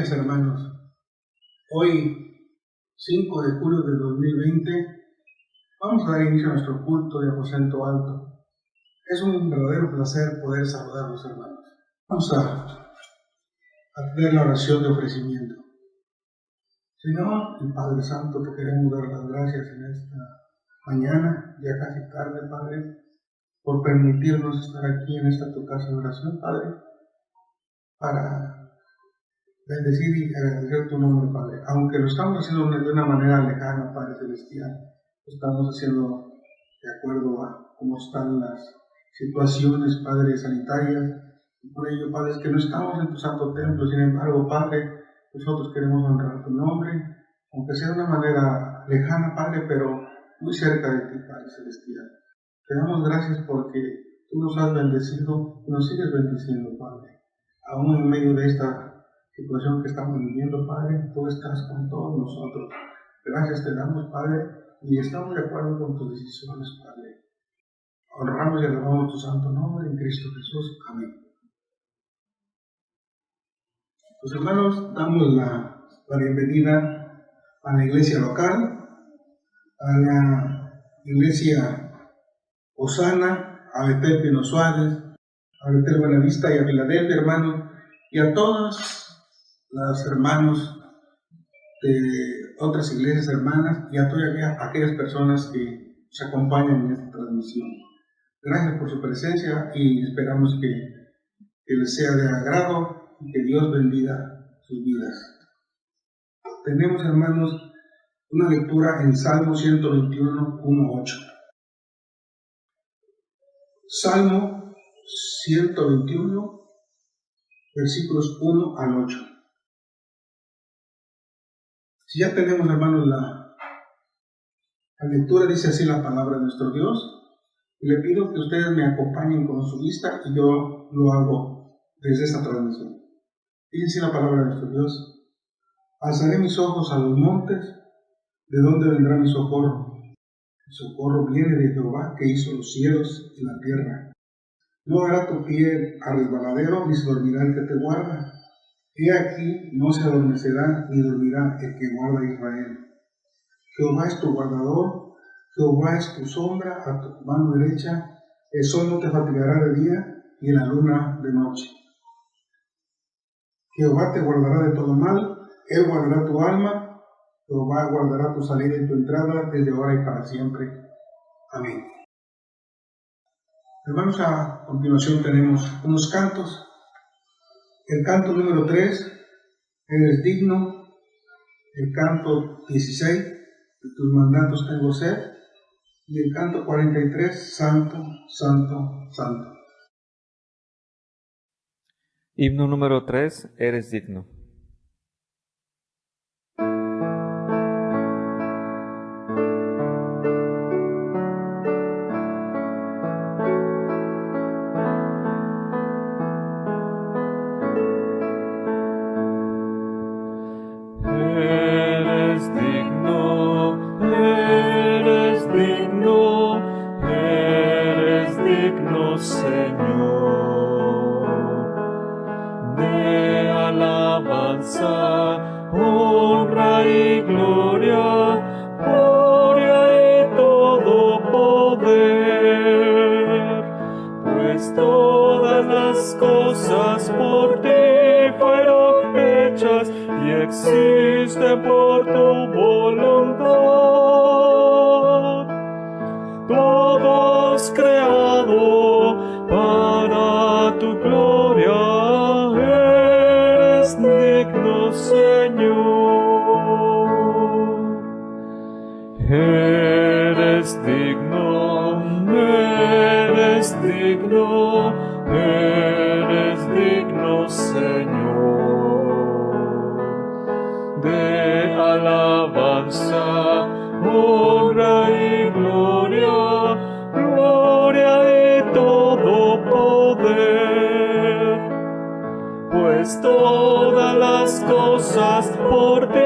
días, hermanos. Hoy, 5 de julio de 2020, vamos a dar inicio a nuestro culto de aposento alto. Es un verdadero placer poder saludarlos, hermanos. Vamos a hacer la oración de ofrecimiento. Señor y Padre Santo, te queremos dar las gracias en esta mañana, ya casi tarde, Padre, por permitirnos estar aquí en esta tu casa de oración, Padre, para bendecir y agradecer tu nombre, Padre. Aunque lo estamos haciendo de una manera lejana, Padre Celestial, lo estamos haciendo de acuerdo a cómo están las situaciones, Padre, sanitarias. Y por ello, Padre, es que no estamos en tu santo templo. Sin embargo, Padre, nosotros queremos honrar tu nombre, aunque sea de una manera lejana, Padre, pero muy cerca de ti, Padre Celestial. Te damos gracias porque tú nos has bendecido y nos sigues bendiciendo, Padre. Aún en medio de esta situación que estamos viviendo, Padre, tú estás con todos nosotros. Gracias te damos, Padre, y estamos de acuerdo con tus decisiones, Padre. Honramos y alabamos tu santo nombre en Cristo Jesús. Amén. Pues, hermanos, damos la bienvenida a la iglesia local, a la iglesia Osana, a Betel Pino Suárez, a Betel Buenavista y a Filadelfia, hermanos, y a todos los hermanos de otras iglesias hermanas y a todas aquellas personas que nos acompañan en esta transmisión. Gracias por su presencia y esperamos que les sea de agrado y que Dios bendiga sus vidas. Tenemos, hermanos, una lectura en Salmo 121, 1-8. Salmo 121, versículos 1 al 8. Si ya tenemos, hermanos, la lectura, dice así la palabra de nuestro Dios. Y le pido que ustedes me acompañen con su vista y yo lo hago desde esta transmisión. Dice así la palabra de nuestro Dios. Alzaré mis ojos a los montes, ¿de dónde vendrá mi socorro? Mi socorro viene de Jehová, que hizo los cielos y la tierra. No hará tu pie a resbaladero, ni se dormirá el que te guarda. He aquí, no se adormecerá ni dormirá el que guarda a Israel. Jehová es tu guardador, Jehová es tu sombra a tu mano derecha. El sol no te fatigará de día, ni la luna de noche. Jehová te guardará de todo mal, Él guardará tu alma, Jehová guardará tu salida y tu entrada desde ahora y para siempre. Amén. Hermanos, a continuación tenemos unos cantos. El canto número 3, eres digno. El canto 16, de tus mandatos tengo sed. Y el canto 43, santo, santo, santo. Himno número 3, eres digno. Honra y gloria, gloria y todo poder, pues todas las cosas por ti fueron hechas y existen por tu voluntad. Todo es creado para tu gloria. Digno, Señor, eres digno, eres digno, eres digno, Señor, de alabanza, honra y gloria, gloria y todo poder, pues todas las cosas por ti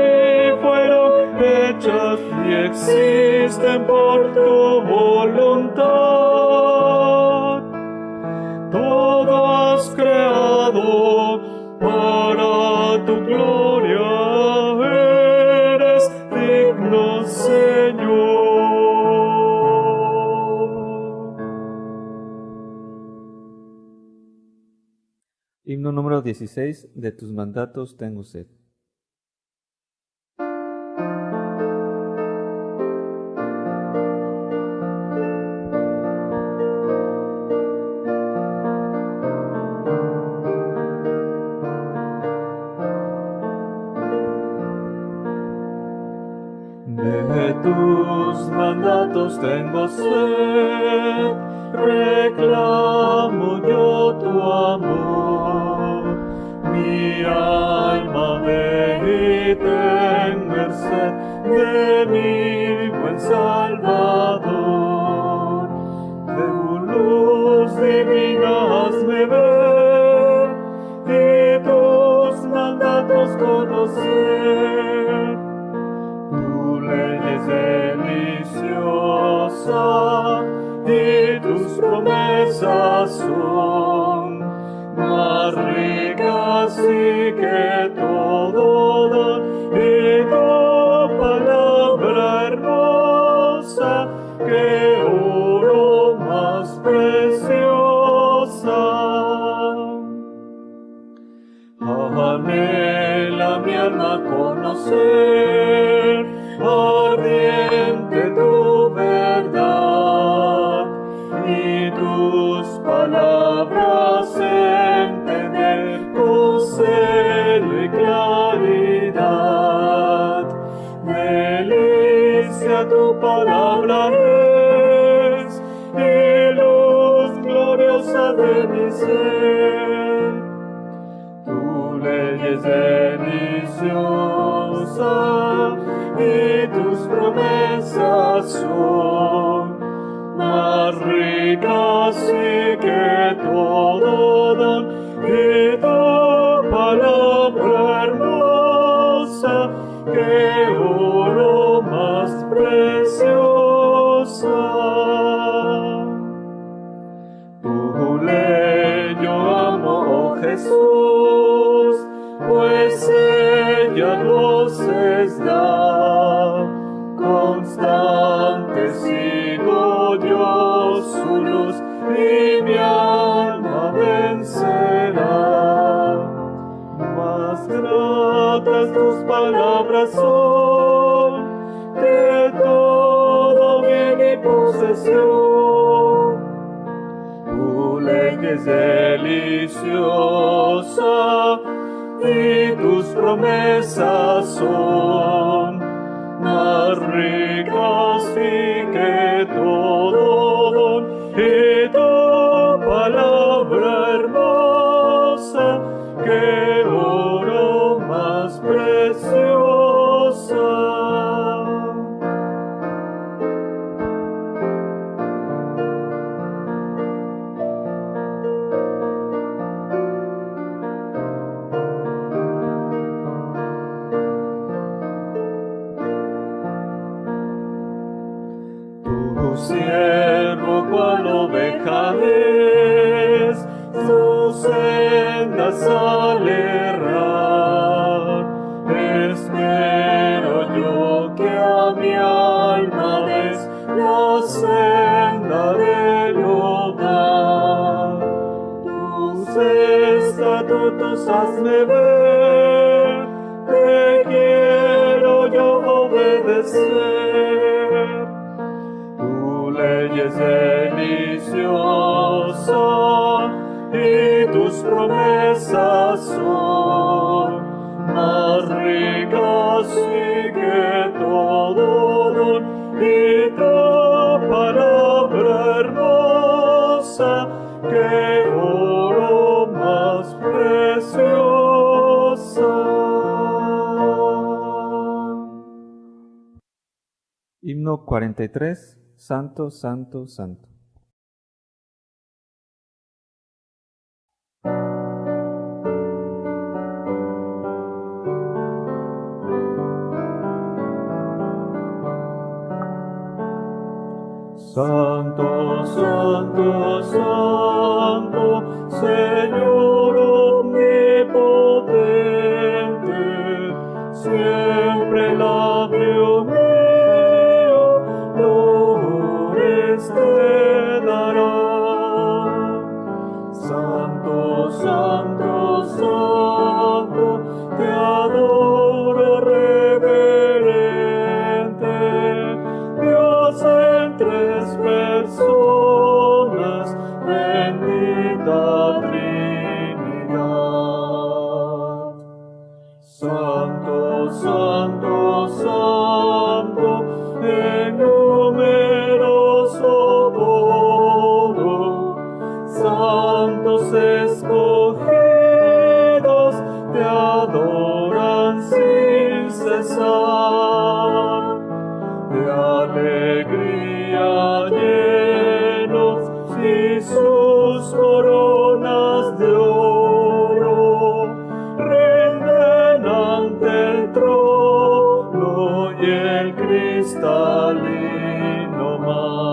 fueron hechas y existen por tu voluntad. Todo has creado para tu gloria. número 16. De tus mandatos tengo sed. De tus mandatos tengo sed, reclamo yo tu amor. Mi alma ve y ten merced de mi buen Salvador. De tu luz divina hazme ver y tus mandatos conocer. Tu ley es deliciosa y tus promesas son más ricas y que todo don, y tu palabra hermosa que oro más preciosa. Anhela mi alma conocer ardiente tu verdad y tus palabras entender con celo y claridad. Delicia tu palabra es y luz gloriosa de mi ser. Tu ley es deliciosa y tus promesas son más ricas y que todo don, y tu palabra hermosa que oro más preciosa. Tu ley yo amo, oh Jesús, pues ella goces da. Constante sigo yo su luz y mi alma vencerá. Más gratas tus palabras son que todo bien y posesión. Tu ley es deliciosa y tus promesas son más ricas y que todo don, y tu palabra hermosa que oro más preciosa. Tu siervo cual oveja es, sus sendas al errar. Espero yo que a mi alma des la senda del hogar. Tus estatutos hazme ver, te quiero yo obedecer. Tu ley es deliciosa y tus promesas son más ricas y que todo don, y tu palabra hermosa que oro más preciosa. Himno 43. Santo, santo, santo. Santo, santo, santo, Señor omnipotente, siempre el labio mío loores te dará. Santo, santo, alegría llenos y sus coronas de oro rinden ante el trono y el cristalino mar.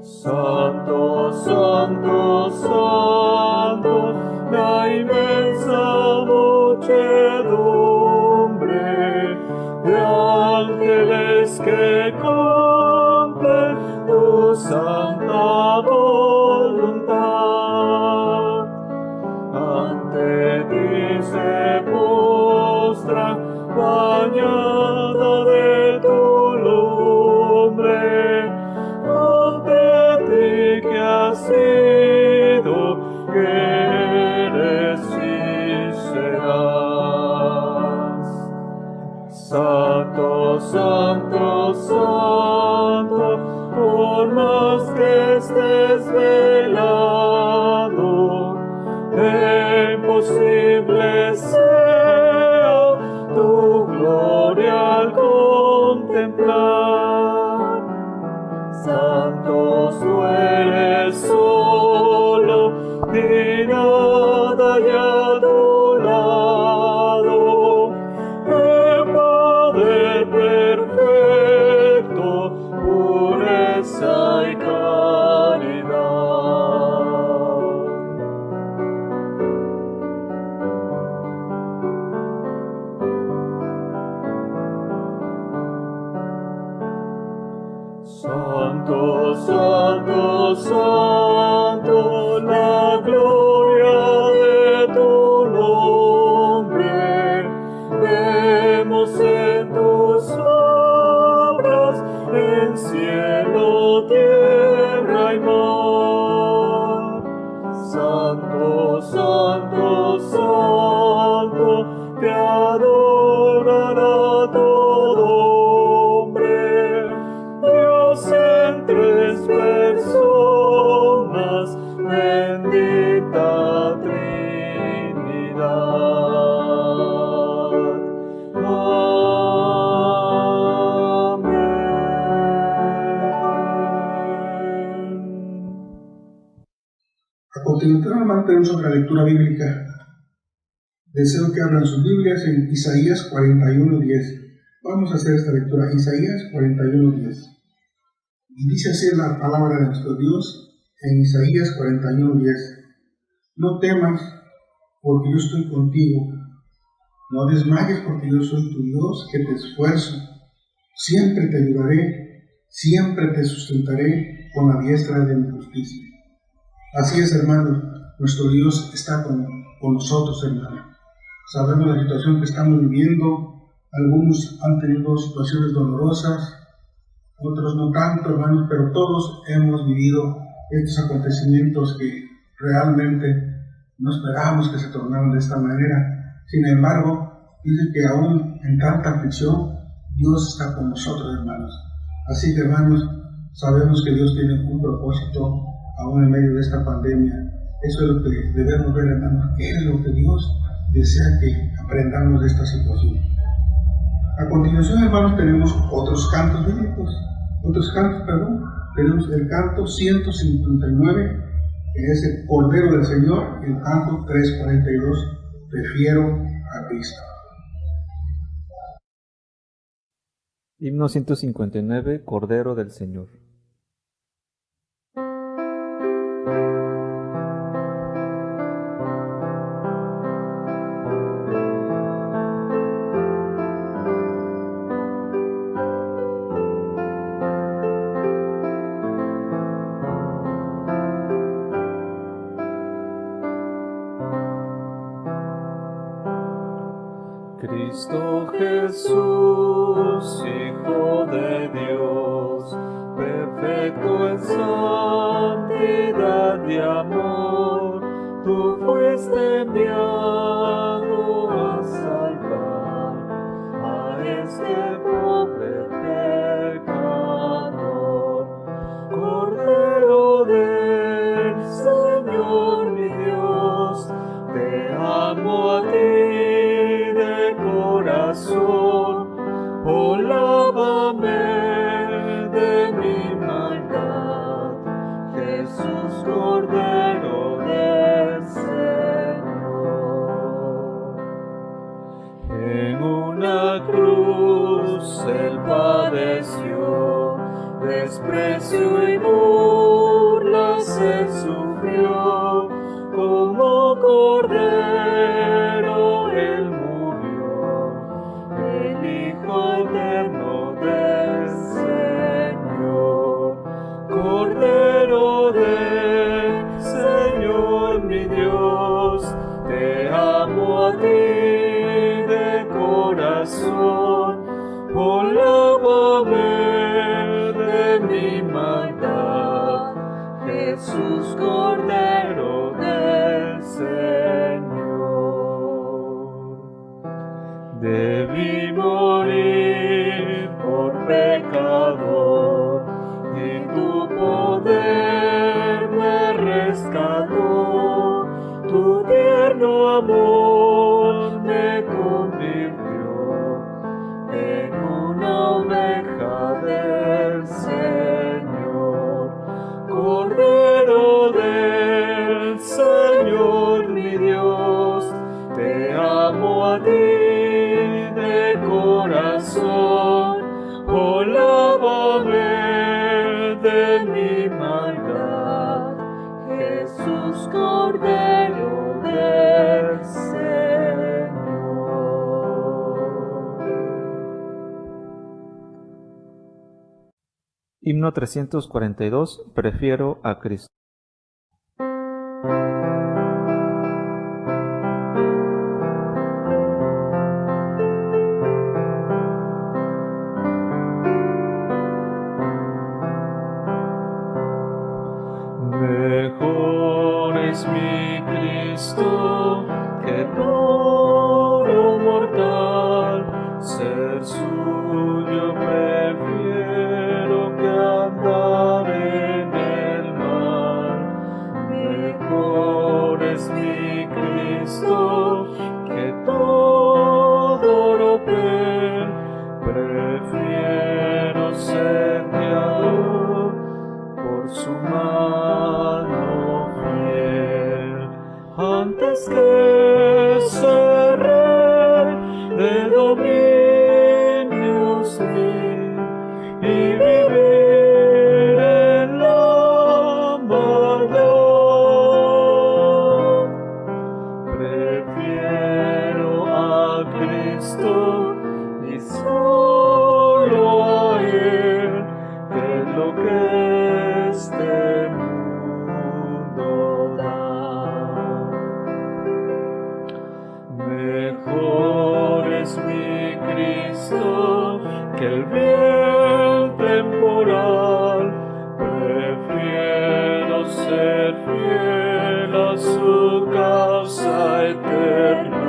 Santo, santo, santo, la inmensa muchedumbre de ángeles que cumplen tu santa voluntad. Ante ti se postran, bañada de tu lumbre, ante ti que has sido, que eres y serás. Santo, santo, santo, por más que estés velado, imposible sea tu gloria al contemplar. Santos tú eres solo, ni nada y a tu lado, el poder perfecto, pureza y caridad. Santo, santo, santo, la gloria de tu nombre, vemos en tus obras, en cielo, tierra y mar. Santo, santo, santo, te adorará todo hombre, Dios en tres personas, bendita Trinidad. Amén. A continuación, hermano, tenemos otra lectura bíblica. Deseo que abran sus Biblias en Isaías 41:10. Vamos a hacer esta lectura, Isaías 41:10. Y dice así la palabra de nuestro Dios en Isaías 41:10. No temas, porque yo estoy contigo. No desmayes, porque yo soy tu Dios, que te esfuerzo. Siempre te ayudaré, siempre te sustentaré con la diestra de mi justicia. Así es, hermanos, nuestro Dios está con nosotros, hermanos. Sabemos la situación que estamos viviendo. Algunos han tenido situaciones dolorosas, otros no tanto, hermanos, pero todos hemos vivido estos acontecimientos que realmente no esperábamos que se tornaran de esta manera. Sin embargo, dice que aún en tanta aflicción, Dios está con nosotros, hermanos. Así que, hermanos, sabemos que Dios tiene un propósito aún en medio de esta pandemia. Eso es lo que debemos ver, hermanos. ¿Qué es lo que Dios desea que aprendamos de esta situación? A continuación, hermanos, tenemos otros cantos bíblicos. Tenemos el canto 159, que es el Cordero del Señor, y el canto 342, Prefiero a Cristo. Himno 159, Cordero del Señor. Cristo Jesús, Hijo de Dios, perfecto en santidad y amor, tú fuiste enviado a salvar a este pobre pecador. Cordero del Señor mi Dios, te amo a ti de corazón, por la lávame de mi maldad, Jesús Cordero del Señor. En una cruz Él padeció, desprecio y burlas Él sufrió, como Cordero Él murió, el Hijo eterno del Señor. Cordero del Señor mi Dios, te amo a ti de corazón, oh lávame de mi maldad, Jesús Cordero del Señor. Debí morir por pecador, y tu poder me rescató, tu tierno amor me convirtió en una oveja del Señor. Cordero del Señor mi Dios, te amo a ti de corazón, oh lávame de mi maldad, Jesús Cordero del Señor. Himno 342. Prefiero a Cristo. Mejor es mi Cristo que todo mortal, ser suyo prefiero que andar en el mal. Mejor es mi Cristo que todo oropel, prefiero ser guiado por su mano fiel, antes que ser rey de dominios mil y vivir en la maldad. Prefiero a Cristo y solo a Él que lo que este mundo da. Mejor es mi Cristo que el bien temporal, prefiero ser fiel a su causa eterna.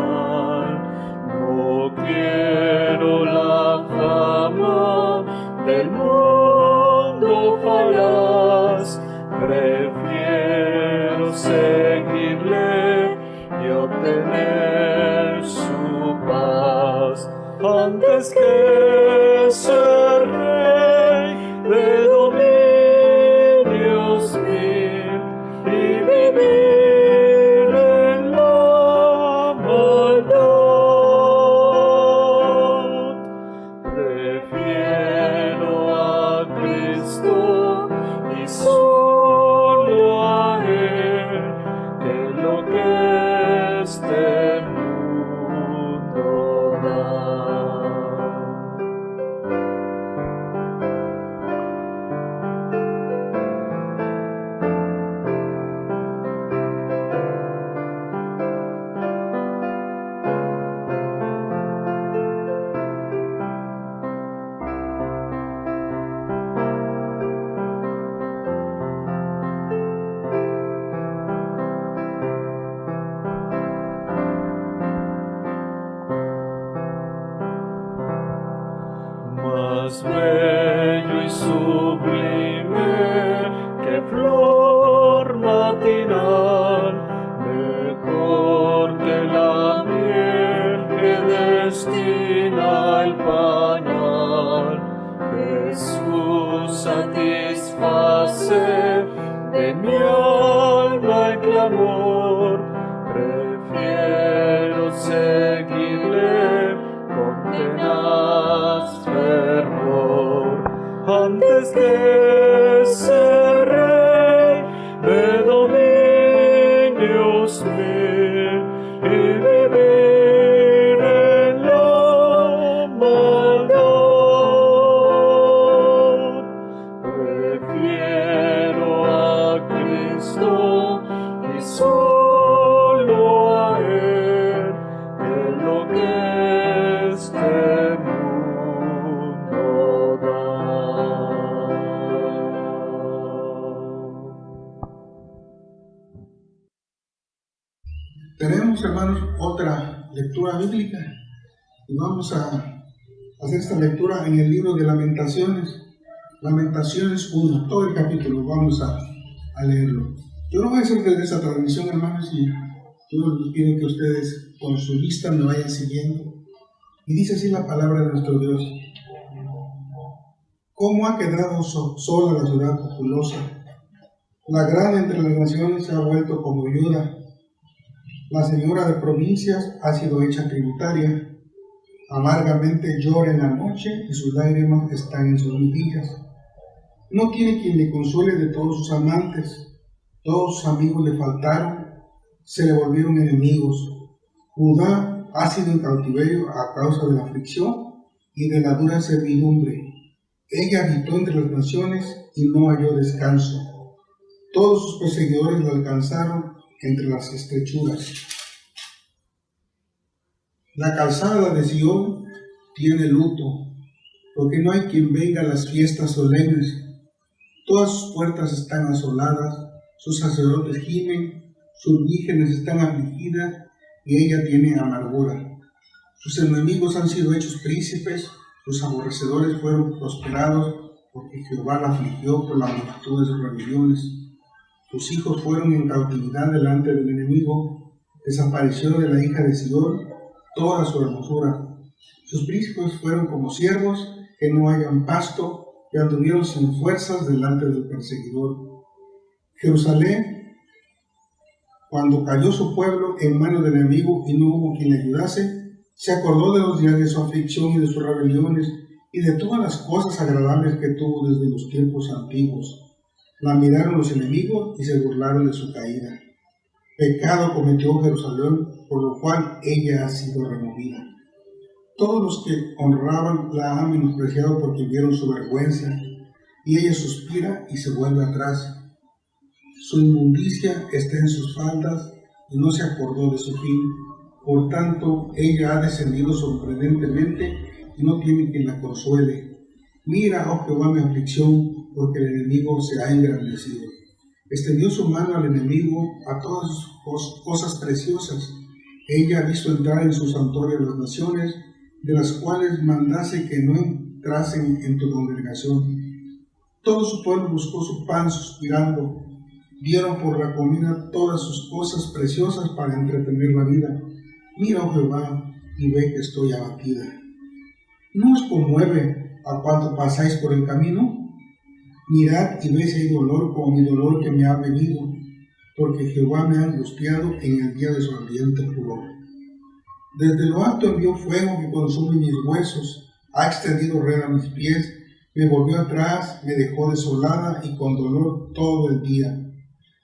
No quiero la fama del mundo falaz, prefiero seguirle y obtener su paz, antes que ser rey de dominios mil y vivir en la maldad. Prefiero a Cristo y solo a Él que lo que este mundo da. Más bello y sublime que flor matinal, mejor que la miel que destina el pañal, que ser rey de dominios mil y vivir en la maldad. Prefiero a Cristo y solo a Él que lo que este mundo da. Tenemos, hermanos, otra lectura bíblica y vamos a hacer esta lectura en el libro de Lamentaciones 1, todo el capítulo, vamos a leerlo. Yo no voy a hacer desde esa transmisión, hermanos, y yo les pido que ustedes con su vista me vayan siguiendo. Y dice así la palabra de nuestro Dios: ¿Cómo ha quedado sola la ciudad populosa? La gran entre las naciones se ha vuelto como viuda. La señora de provincias ha sido hecha tributaria. Amargamente llora en la noche y sus lágrimas están en sus mejillas. No tiene quien le consuele de todos sus amantes. Todos sus amigos le faltaron, se le volvieron enemigos. Judá ha sido en cautiverio a causa de la aflicción y de la dura servidumbre. Ella habitó entre las naciones y no halló descanso. Todos sus perseguidores la alcanzaron entre las estrechuras. La calzada de Sion tiene luto, porque no hay quien venga a las fiestas solemnes. Todas sus puertas están asoladas, sus sacerdotes gimen, sus vírgenes están afligidas y ella tiene amargura. Sus enemigos han sido hechos príncipes, sus aborrecedores fueron prosperados, porque Jehová la afligió por la multitud de sus rebeliones. Sus hijos fueron en cautividad delante del enemigo, desapareció de la hija de Sion toda su hermosura. Sus príncipes fueron como siervos que no hallan pasto, y anduvieron sin fuerzas delante del perseguidor. Jerusalén, cuando cayó su pueblo en manos del enemigo y no hubo quien le ayudase, se acordó de los días de su aflicción y de sus rebeliones y de todas las cosas agradables que tuvo desde los tiempos antiguos. La miraron los enemigos y se burlaron de su caída. Pecado cometió Jerusalén, por lo cual ella ha sido removida. Todos los que honraban la han menospreciado porque vieron su vergüenza, y ella suspira y se vuelve atrás. Su inmundicia está en sus faldas y no se acordó de su fin. Por tanto, ella ha descendido sorprendentemente y no tiene quien la consuele. Mira, oh Jehová, mi aflicción, porque el enemigo se ha engrandecido. Extendió su mano al enemigo, a todas sus cosas preciosas. Ella ha visto entrar en su santuario las naciones, de las cuales mandase que no entrasen en tu congregación. Todo su pueblo buscó su pan suspirando. Dieron por la comida todas sus cosas preciosas para entretener la vida. Mira, oh Jehová, y ve que estoy abatida. ¿No os conmueve a cuanto pasáis por el camino? Mirad y ve si hay dolor como mi dolor que me ha venido, porque Jehová me ha angustiado en el día de su ardiente furor. Desde lo alto envió fuego que consume mis huesos, ha extendido red a mis pies, me volvió atrás, me dejó desolada y con dolor todo el día.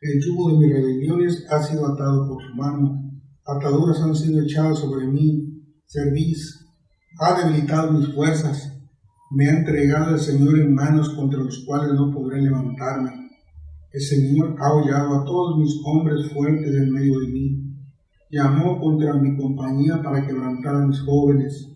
El yugo de mis rebeliones ha sido atado por su mano, ataduras han sido echadas sobre mí, cerviz ha debilitado mis fuerzas, me ha entregado el Señor en manos contra los cuales no podré levantarme. El Señor ha hollado a todos mis hombres fuertes en medio de mí. Llamó contra mi compañía para quebrantar a mis jóvenes.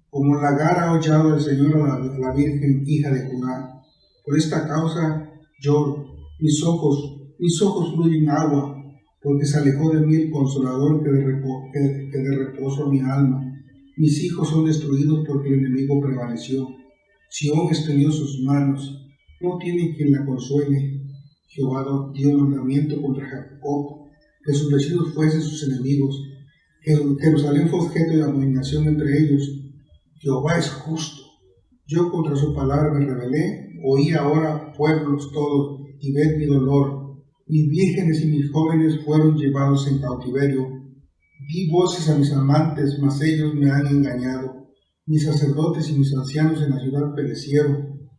Como el lagar ha hollado el Señor a la Virgen, hija de Judá. Por esta causa lloro, mis ojos fluyen agua, porque se alejó de mí el consolador que de reposo a mi alma. Mis hijos son destruidos porque el enemigo prevaleció. Sión extendió sus manos, no tiene quien la consuele. Jehová dio mandamiento contra Jacob, que sus vecinos fuesen sus enemigos. Jerusalén fue objeto de abominación entre ellos. Jehová es justo. Yo contra su palabra me rebelé. Oí ahora, pueblos todos, y ved mi dolor. Mis vírgenes y mis jóvenes fueron llevados en cautiverio. Di voces a mis amantes, mas ellos me han engañado. Mis sacerdotes y mis ancianos en la ciudad perecieron.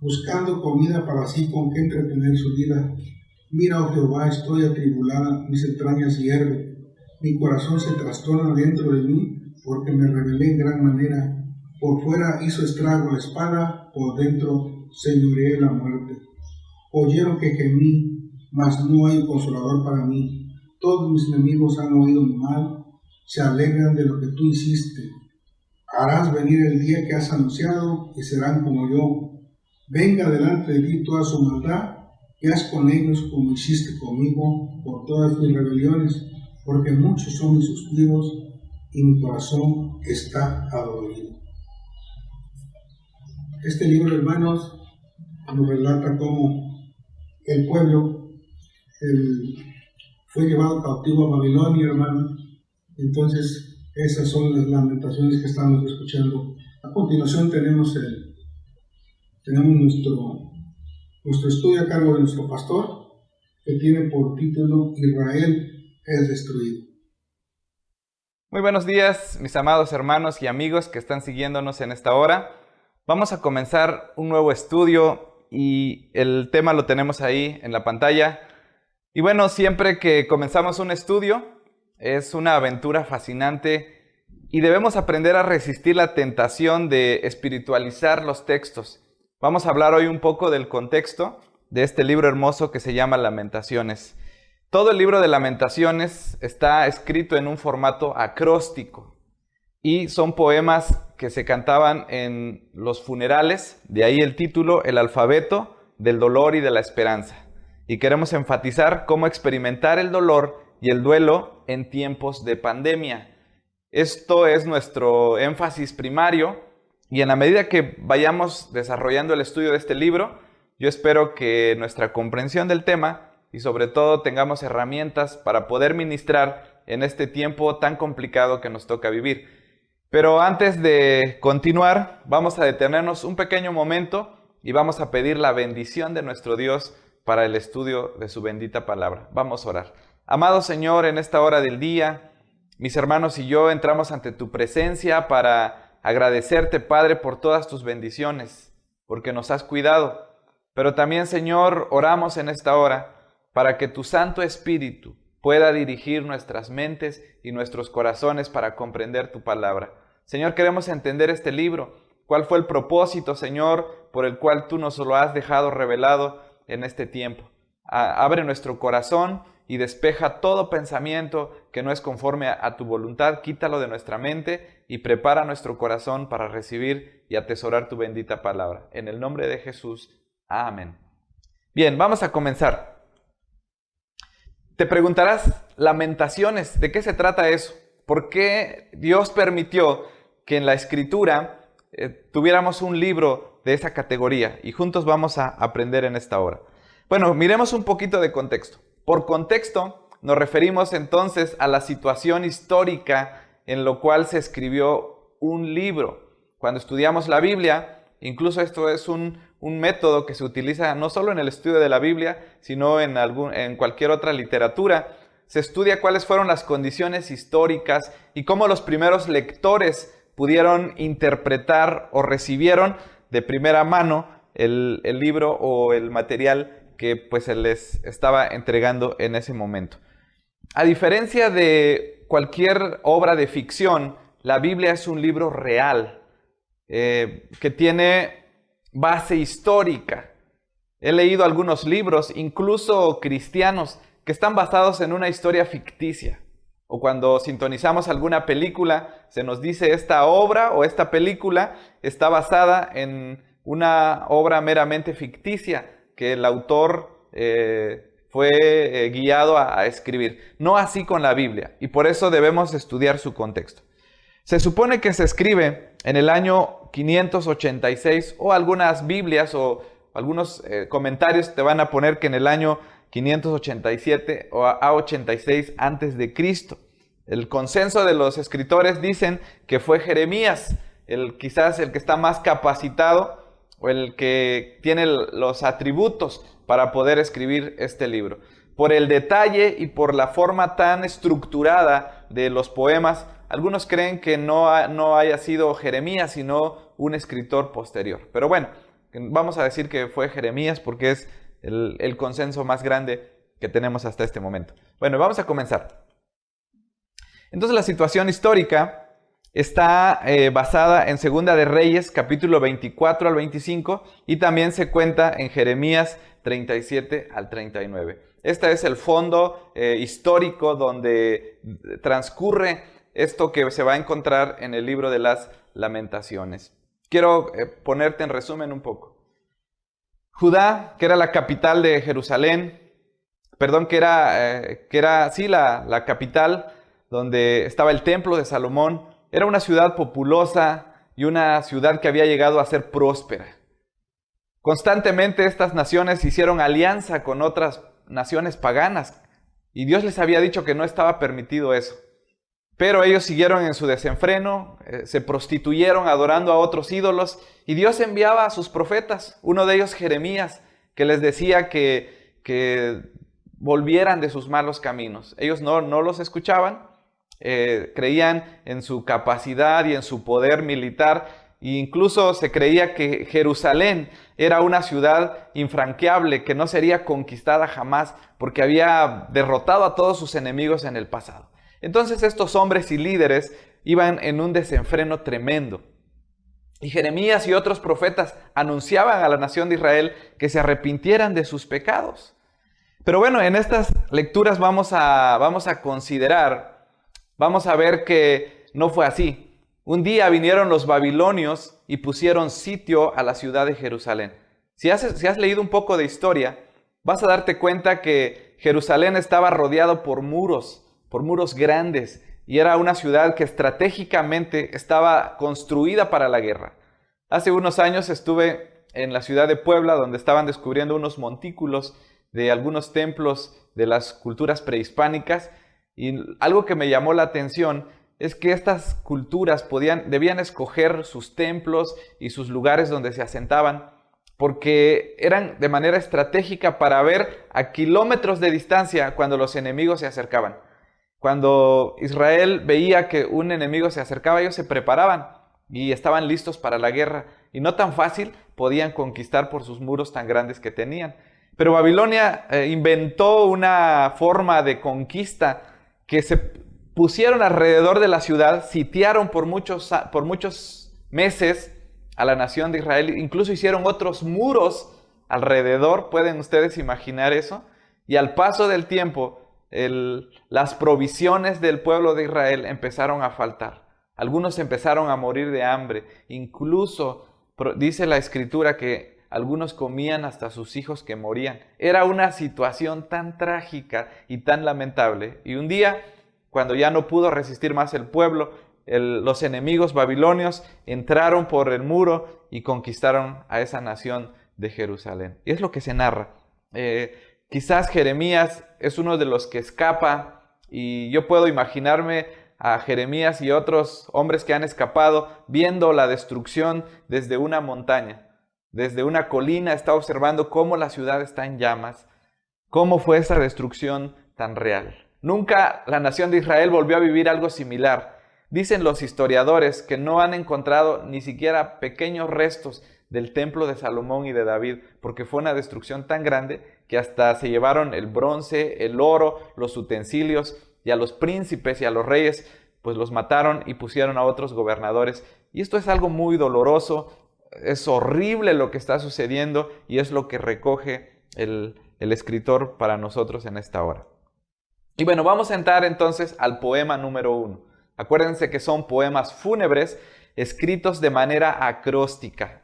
buscando comida para sí con que entretener su vida. Mira, oh Jehová, estoy atribulada, mis entrañas hierven, mi corazón se trastorna dentro de mí, porque me rebelé en gran manera. Por fuera hizo estrago la espada, por dentro señoreé la muerte. Oyeron que gemí, mas no hay consolador para mí. Todos mis enemigos han oído mi mal, se alegran de lo que tú hiciste. Harás venir el día que has anunciado, y serán como yo. Venga delante de ti toda su maldad, y haz con ellos como hiciste conmigo por todas mis rebeliones, porque muchos son mis suspiros, y mi corazón está adolorido. Este libro, hermanos, nos relata cómo el pueblo fue llevado cautivo a Babilonia, hermano. Entonces, esas son las lamentaciones que estamos escuchando. A continuación tenemos nuestro estudio a cargo de nuestro pastor, que tiene por título Israel es destruido. Muy buenos días, mis amados hermanos y amigos que están siguiéndonos en esta hora. Vamos a comenzar un nuevo estudio y el tema lo tenemos ahí en la pantalla. Y bueno, siempre que comenzamos un estudio es una aventura fascinante y debemos aprender a resistir la tentación de espiritualizar los textos. Vamos a hablar hoy un poco del contexto de este libro hermoso que se llama Lamentaciones. Todo el libro de Lamentaciones está escrito en un formato acróstico y son poemas que se cantaban en los funerales, de ahí el título, el alfabeto del dolor y de la esperanza. Y queremos enfatizar cómo experimentar el dolor y el duelo en tiempos de pandemia. Esto es nuestro énfasis primario y en la medida que vayamos desarrollando el estudio de este libro, yo espero que nuestra comprensión del tema y sobre todo tengamos herramientas para poder ministrar en este tiempo tan complicado que nos toca vivir. Pero antes de continuar, vamos a detenernos un pequeño momento y vamos a pedir la bendición de nuestro Dios para el estudio de su bendita palabra. Vamos a orar. Amado Señor, en esta hora del día, mis hermanos y yo entramos ante tu presencia para agradecerte, Padre, por todas tus bendiciones, porque nos has cuidado. Pero también, Señor, oramos en esta hora para que tu Santo Espíritu pueda dirigir nuestras mentes y nuestros corazones para comprender tu palabra. Señor, queremos entender este libro. ¿Cuál fue el propósito, Señor, por el cual tú nos lo has dejado revelado en este tiempo? Abre nuestro corazón y despeja todo pensamiento que no es conforme a tu voluntad. Quítalo de nuestra mente y prepara nuestro corazón para recibir y atesorar tu bendita palabra. En el nombre de Jesús. Amén. Bien, vamos a comenzar. Te preguntarás, Lamentaciones, ¿de qué se trata eso? ¿Por qué Dios permitió que en la Escritura tuviéramos un libro de esa categoría? Y juntos vamos a aprender en esta hora. Bueno, miremos un poquito de contexto. Por contexto nos referimos entonces a la situación histórica en la cual se escribió un libro. Cuando estudiamos la Biblia, incluso esto es un método que se utiliza no solo en el estudio de la Biblia, sino en cualquier otra literatura. Se estudia cuáles fueron las condiciones históricas y cómo los primeros lectores pudieron interpretar o recibieron de primera mano el libro o el material que pues se les estaba entregando en ese momento. A diferencia de cualquier obra de ficción, la Biblia es un libro real que tiene base histórica. He leído algunos libros, incluso cristianos, que están basados en una historia ficticia. O cuando sintonizamos alguna película, se nos dice esta obra o esta película está basada en una obra meramente ficticia que el autor fue guiado a escribir. No así con la Biblia, y por eso debemos estudiar su contexto. Se supone que se escribe en el año 586, o algunas Biblias o algunos comentarios te van a poner que en el año 587 o a 86 antes de Cristo. El consenso de los escritores dicen que fue Jeremías, quizás el que está más capacitado o el que tiene los atributos para poder escribir este libro. Por el detalle y por la forma tan estructurada de los poemas, algunos creen que no haya sido Jeremías, sino un escritor posterior. Pero bueno, Vamos a decir que fue Jeremías porque es el consenso más grande que tenemos hasta este momento. Bueno, vamos a comenzar. Entonces la situación histórica está basada en Segunda de Reyes, capítulo 24 al 25, y también se cuenta en Jeremías 37 al 39. Este es el fondo histórico donde transcurre esto que se va a encontrar en el libro de las Lamentaciones. Quiero ponerte en resumen un poco. Judá, que era la capital de Jerusalén, que era la capital donde estaba el templo de Salomón, era una ciudad populosa y una ciudad que había llegado a ser próspera. Constantemente estas naciones hicieron alianza con otras naciones paganas y Dios les había dicho que no estaba permitido eso. Pero ellos siguieron en su desenfreno, se prostituyeron adorando a otros ídolos y Dios enviaba a sus profetas, uno de ellos Jeremías, que les decía que volvieran de sus malos caminos. Ellos no los escuchaban. Creían en su capacidad y en su poder militar, e incluso se creía que Jerusalén era una ciudad infranqueable que no sería conquistada jamás porque había derrotado a todos sus enemigos en el pasado. Entonces estos hombres y líderes iban en un desenfreno tremendo. Y Jeremías y otros profetas anunciaban a la nación de Israel que se arrepintieran de sus pecados. Pero bueno, en estas lecturas vamos a considerar, vamos a ver que no fue así. Un día vinieron los babilonios y pusieron sitio a la ciudad de Jerusalén. Si has leído un poco de historia, vas a darte cuenta que Jerusalén estaba rodeado por muros grandes, y era una ciudad que estratégicamente estaba construida para la guerra. Hace unos años estuve en la ciudad de Puebla, donde estaban descubriendo unos montículos de algunos templos de las culturas prehispánicas, y algo que me llamó la atención es que estas culturas debían escoger sus templos y sus lugares donde se asentaban, porque eran de manera estratégica para ver a kilómetros de distancia cuando los enemigos se acercaban. Cuando Israel veía que un enemigo se acercaba, ellos se preparaban y estaban listos para la guerra, y no tan fácil podían conquistar por sus muros tan grandes que tenían. Pero Babilonia inventó una forma de conquista que se pusieron alrededor de la ciudad, sitiaron por muchos meses a la nación de Israel, incluso hicieron otros muros alrededor, ¿pueden ustedes imaginar eso? Y al paso del tiempo, las provisiones del pueblo de Israel empezaron a faltar. Algunos empezaron a morir de hambre, incluso dice la Escritura que algunos comían hasta sus hijos que morían. Era una situación tan trágica y tan lamentable. Y un día, cuando ya no pudo resistir más el pueblo, los enemigos babilonios entraron por el muro y conquistaron a esa nación de Jerusalén. Y es lo que se narra. Quizás Jeremías es uno de los que escapa, y yo puedo imaginarme a Jeremías y otros hombres que han escapado viendo la destrucción desde una montaña. Desde una colina está observando cómo la ciudad está en llamas, cómo fue esa destrucción tan real. Nunca la nación de Israel volvió a vivir algo similar. Dicen los historiadores que no han encontrado ni siquiera pequeños restos del templo de Salomón y de David, porque fue una destrucción tan grande que hasta se llevaron el bronce, el oro, los utensilios, y a los príncipes y a los reyes pues los mataron y pusieron a otros gobernadores. Y esto es algo muy doloroso. Es horrible lo que está sucediendo, y es lo que recoge el escritor para nosotros en esta hora. Y bueno, vamos a entrar entonces al poema número 1. Acuérdense que son poemas fúnebres escritos de manera acróstica.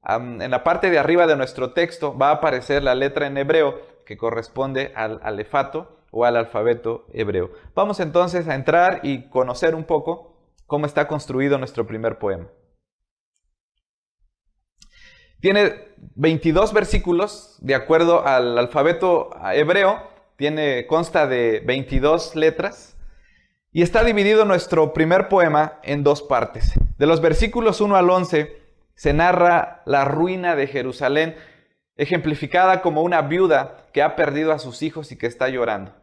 En la parte de arriba de nuestro texto va a aparecer la letra en hebreo que corresponde al alefato o al alfabeto hebreo. Vamos entonces a entrar y conocer un poco cómo está construido nuestro primer poema. Tiene 22 versículos, de acuerdo al alfabeto hebreo, consta de 22 letras, y está dividido nuestro primer poema en dos partes. De los versículos 1 al 11 se narra la ruina de Jerusalén, ejemplificada como una viuda que ha perdido a sus hijos y que está llorando.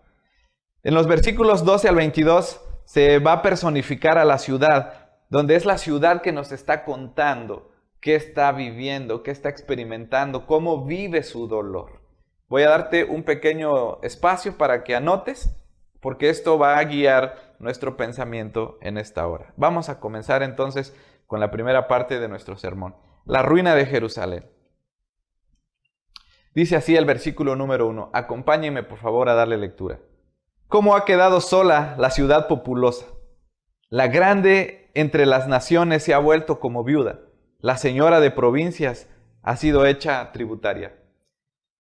En los versículos 12 al 22 se va a personificar a la ciudad, donde es la ciudad que nos está contando qué está viviendo, qué está experimentando, cómo vive su dolor. Voy a darte un pequeño espacio para que anotes, porque esto va a guiar nuestro pensamiento en esta hora. Vamos a comenzar entonces con la primera parte de nuestro sermón, la ruina de Jerusalén. Dice así el versículo número 1. Acompáñenme por favor a darle lectura. ¿Cómo ha quedado sola la ciudad populosa? La grande entre las naciones se ha vuelto como viuda. La señora de provincias ha sido hecha tributaria.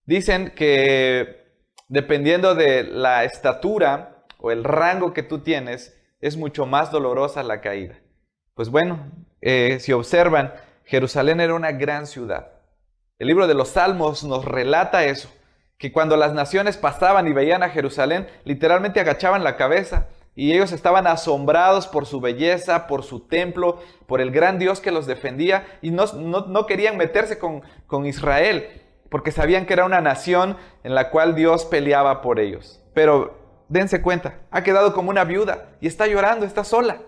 Dicen que dependiendo de la estatura o el rango que tú tienes, es mucho más dolorosa la caída. Pues bueno, si observan, Jerusalén era una gran ciudad. El libro de los Salmos nos relata eso, que cuando las naciones pasaban y veían a Jerusalén, literalmente agachaban la cabeza y ellos estaban asombrados por su belleza, por su templo, por el gran Dios que los defendía y no querían meterse con Israel porque sabían que era una nación en la cual Dios peleaba por ellos. Pero dense cuenta, ha quedado como una viuda y está llorando, está sola.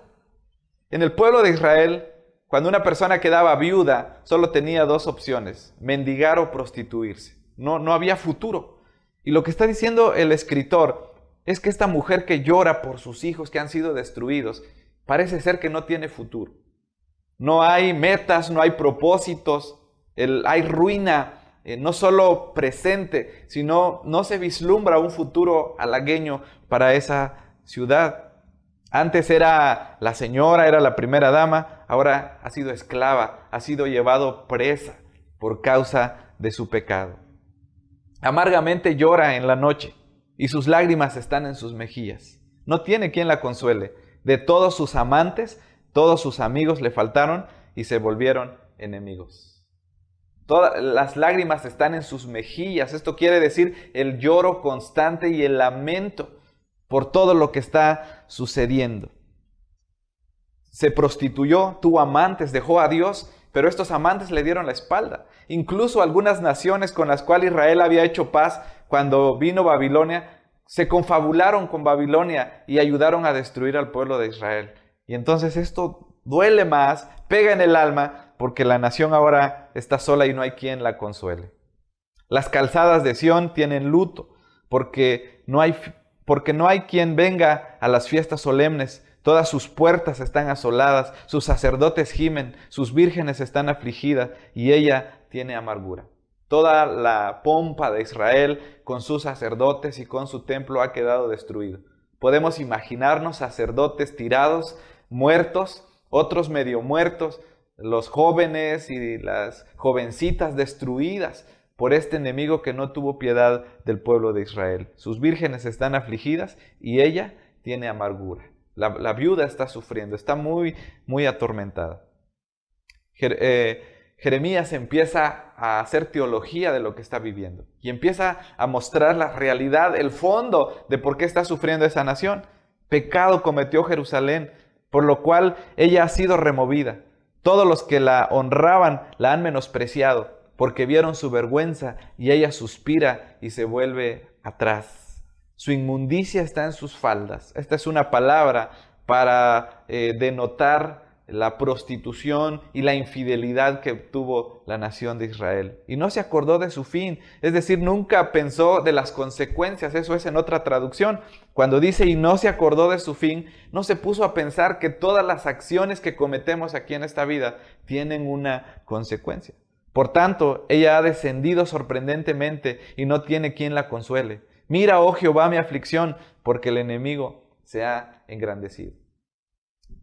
En el pueblo de Israel, cuando una persona quedaba viuda, solo tenía dos opciones, mendigar o prostituirse. No había futuro. Y lo que está diciendo el escritor es que esta mujer que llora por sus hijos que han sido destruidos, parece ser que no tiene futuro. No hay metas, no hay propósitos, hay ruina, no solo presente, sino no se vislumbra un futuro halagüeño para esa ciudad. Antes era la señora, era la primera dama, ahora ha sido esclava, ha sido llevado presa por causa de su pecado. Amargamente llora en la noche y sus lágrimas están en sus mejillas. No tiene quien la consuele. De todos sus amantes, todos sus amigos le faltaron y se volvieron enemigos. Todas las lágrimas están en sus mejillas. Esto quiere decir el lloro constante y el lamento por todo lo que está sucediendo. Se prostituyó, tuvo amantes, dejó a Dios, pero estos amantes le dieron la espalda. Incluso algunas naciones con las cuales Israel había hecho paz cuando vino Babilonia, se confabularon con Babilonia y ayudaron a destruir al pueblo de Israel. Y entonces esto duele más, pega en el alma, porque la nación ahora está sola y no hay quien la consuele. Las calzadas de Sión tienen luto, porque no hay quien venga a las fiestas solemnes. Todas sus puertas están asoladas, sus sacerdotes gimen, sus vírgenes están afligidas y ella tiene amargura. Toda la pompa de Israel con sus sacerdotes y con su templo ha quedado destruido. Podemos imaginarnos sacerdotes tirados, muertos, otros medio muertos, los jóvenes y las jovencitas destruidas por este enemigo que no tuvo piedad del pueblo de Israel. Sus vírgenes están afligidas y ella tiene amargura. La viuda está sufriendo, está muy, muy atormentada. Jeremías empieza a hacer teología de lo que está viviendo y empieza a mostrar la realidad, el fondo de por qué está sufriendo esa nación. Pecado cometió Jerusalén, por lo cual ella ha sido removida. Todos los que la honraban la han menospreciado, porque vieron su vergüenza y ella suspira y se vuelve atrás. Su inmundicia está en sus faldas. Esta es una palabra para denotar la prostitución y la infidelidad que tuvo la nación de Israel. Y no se acordó de su fin, es decir, nunca pensó de las consecuencias. Eso es en otra traducción. Cuando dice y no se acordó de su fin, no se puso a pensar que todas las acciones que cometemos aquí en esta vida tienen una consecuencia. Por tanto, ella ha descendido sorprendentemente y no tiene quien la consuele. Mira, oh Jehová, mi aflicción, porque el enemigo se ha engrandecido.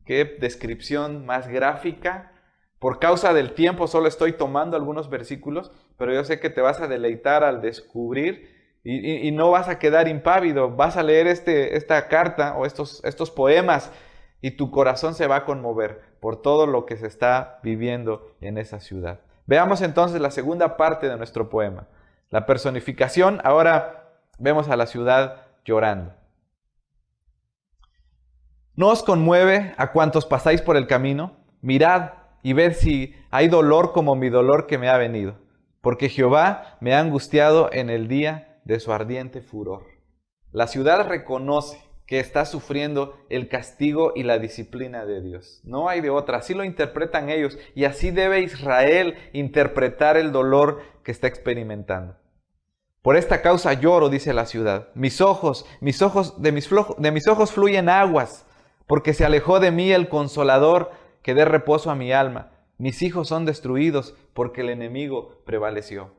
Qué descripción más gráfica. Por causa del tiempo solo estoy tomando algunos versículos, pero yo sé que te vas a deleitar al descubrir y no vas a quedar impávido. Vas a leer esta carta o estos poemas y tu corazón se va a conmover por todo lo que se está viviendo en esa ciudad. Veamos entonces la segunda parte de nuestro poema. La personificación. Ahora vemos a la ciudad llorando. ¿No os conmueve a cuantos pasáis por el camino? Mirad y ved si hay dolor como mi dolor que me ha venido, porque Jehová me ha angustiado en el día de su ardiente furor. La ciudad reconoce que está sufriendo el castigo y la disciplina de Dios. No hay de otra, así lo interpretan ellos, y así debe Israel interpretar el dolor que está experimentando. Por esta causa lloro, dice la ciudad. De mis ojos fluyen aguas, porque se alejó de mí el Consolador que dé reposo a mi alma. Mis hijos son destruidos porque el enemigo prevaleció.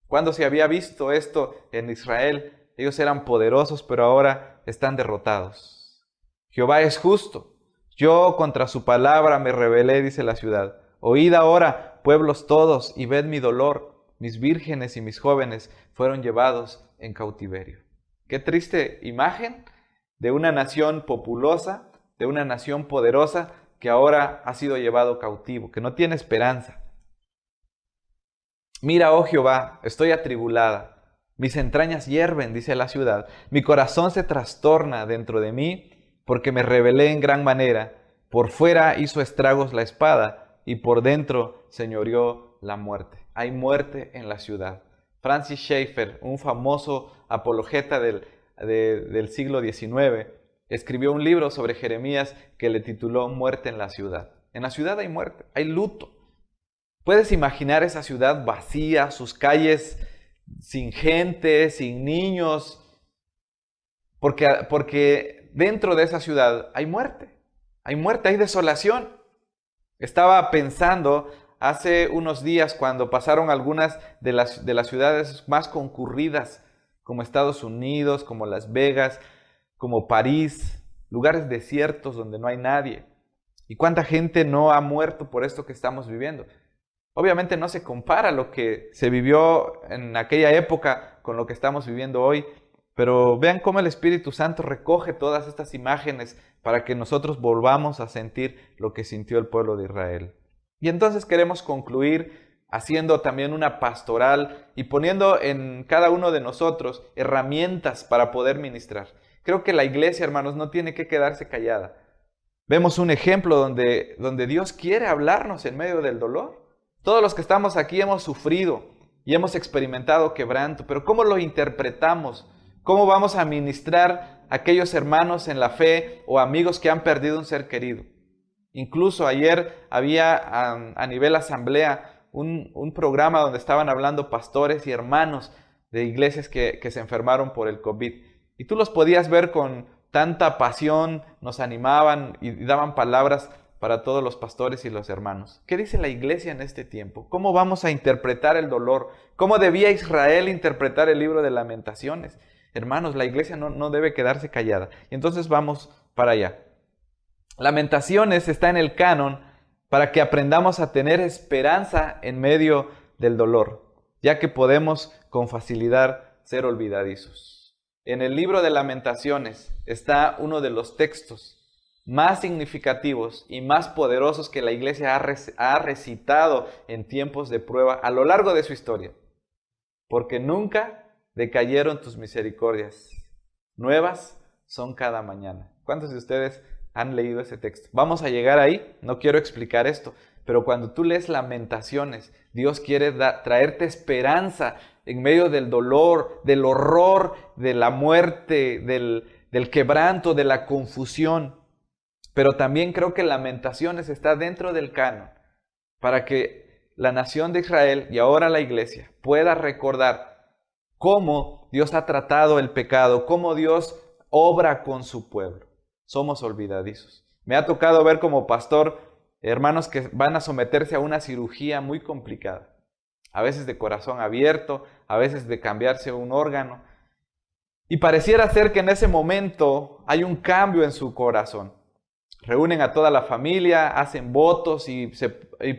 ¿Cuándo se había visto esto en Israel? Ellos eran poderosos, pero ahora están derrotados. Jehová es justo. Yo contra su palabra me rebelé, dice la ciudad. Oíd ahora, pueblos todos, y ved mi dolor. Mis vírgenes y mis jóvenes fueron llevados en cautiverio. Qué triste imagen de una nación populosa, de una nación poderosa, que ahora ha sido llevado cautivo, que no tiene esperanza. Mira, oh Jehová, estoy atribulada. Mis entrañas hierven, dice la ciudad. Mi corazón se trastorna dentro de mí, porque me rebelé en gran manera. Por fuera hizo estragos la espada, y por dentro señoreó la muerte. Hay muerte en la ciudad. Francis Schaeffer, un famoso apologeta del siglo XIX, escribió un libro sobre Jeremías que le tituló Muerte en la ciudad. En la ciudad hay muerte, hay luto. ¿Puedes imaginar esa ciudad vacía, sus calles sin gente, sin niños? Porque dentro de esa ciudad hay muerte, hay desolación. Estaba pensando hace unos días cuando pasaron algunas de las ciudades más concurridas, como Estados Unidos, como Las Vegas, como París, lugares desiertos donde no hay nadie. ¿Y cuánta gente no ha muerto por esto que estamos viviendo? Obviamente no se compara lo que se vivió en aquella época con lo que estamos viviendo hoy, pero vean cómo el Espíritu Santo recoge todas estas imágenes para que nosotros volvamos a sentir lo que sintió el pueblo de Israel. Y entonces queremos concluir haciendo también una pastoral y poniendo en cada uno de nosotros herramientas para poder ministrar. Creo que la iglesia, hermanos, no tiene que quedarse callada. Vemos un ejemplo donde Dios quiere hablarnos en medio del dolor. Todos los que estamos aquí hemos sufrido y hemos experimentado quebranto, pero ¿cómo lo interpretamos? ¿Cómo vamos a ministrar a aquellos hermanos en la fe o amigos que han perdido un ser querido? Incluso ayer había a nivel asamblea un programa donde estaban hablando pastores y hermanos de iglesias que se enfermaron por el COVID. Y tú los podías ver con tanta pasión, nos animaban y daban palabras para todos los pastores y los hermanos. ¿Qué dice la iglesia en este tiempo? ¿Cómo vamos a interpretar el dolor? ¿Cómo debía Israel interpretar el libro de Lamentaciones? Hermanos, la iglesia no debe quedarse callada. Y entonces vamos para allá. Lamentaciones está en el canon para que aprendamos a tener esperanza en medio del dolor, ya que podemos con facilidad ser olvidadizos. En el libro de Lamentaciones está uno de los textos más significativos y más poderosos que la iglesia ha recitado en tiempos de prueba a lo largo de su historia. Porque nunca decayeron tus misericordias. Nuevas son cada mañana. ¿Cuántos de ustedes han leído ese texto? Vamos a llegar ahí, no quiero explicar esto, pero cuando tú lees Lamentaciones, Dios quiere traerte esperanza en medio del dolor, del horror, de la muerte, del quebranto, de la confusión. Pero también creo que Lamentaciones está dentro del canon para que la nación de Israel y ahora la iglesia pueda recordar cómo Dios ha tratado el pecado, cómo Dios obra con su pueblo. Somos olvidadizos. Me ha tocado ver como pastor hermanos que van a someterse a una cirugía muy complicada. A veces de corazón abierto, a veces de cambiarse un órgano. Y pareciera ser que en ese momento hay un cambio en su corazón. Reúnen a toda la familia, hacen votos y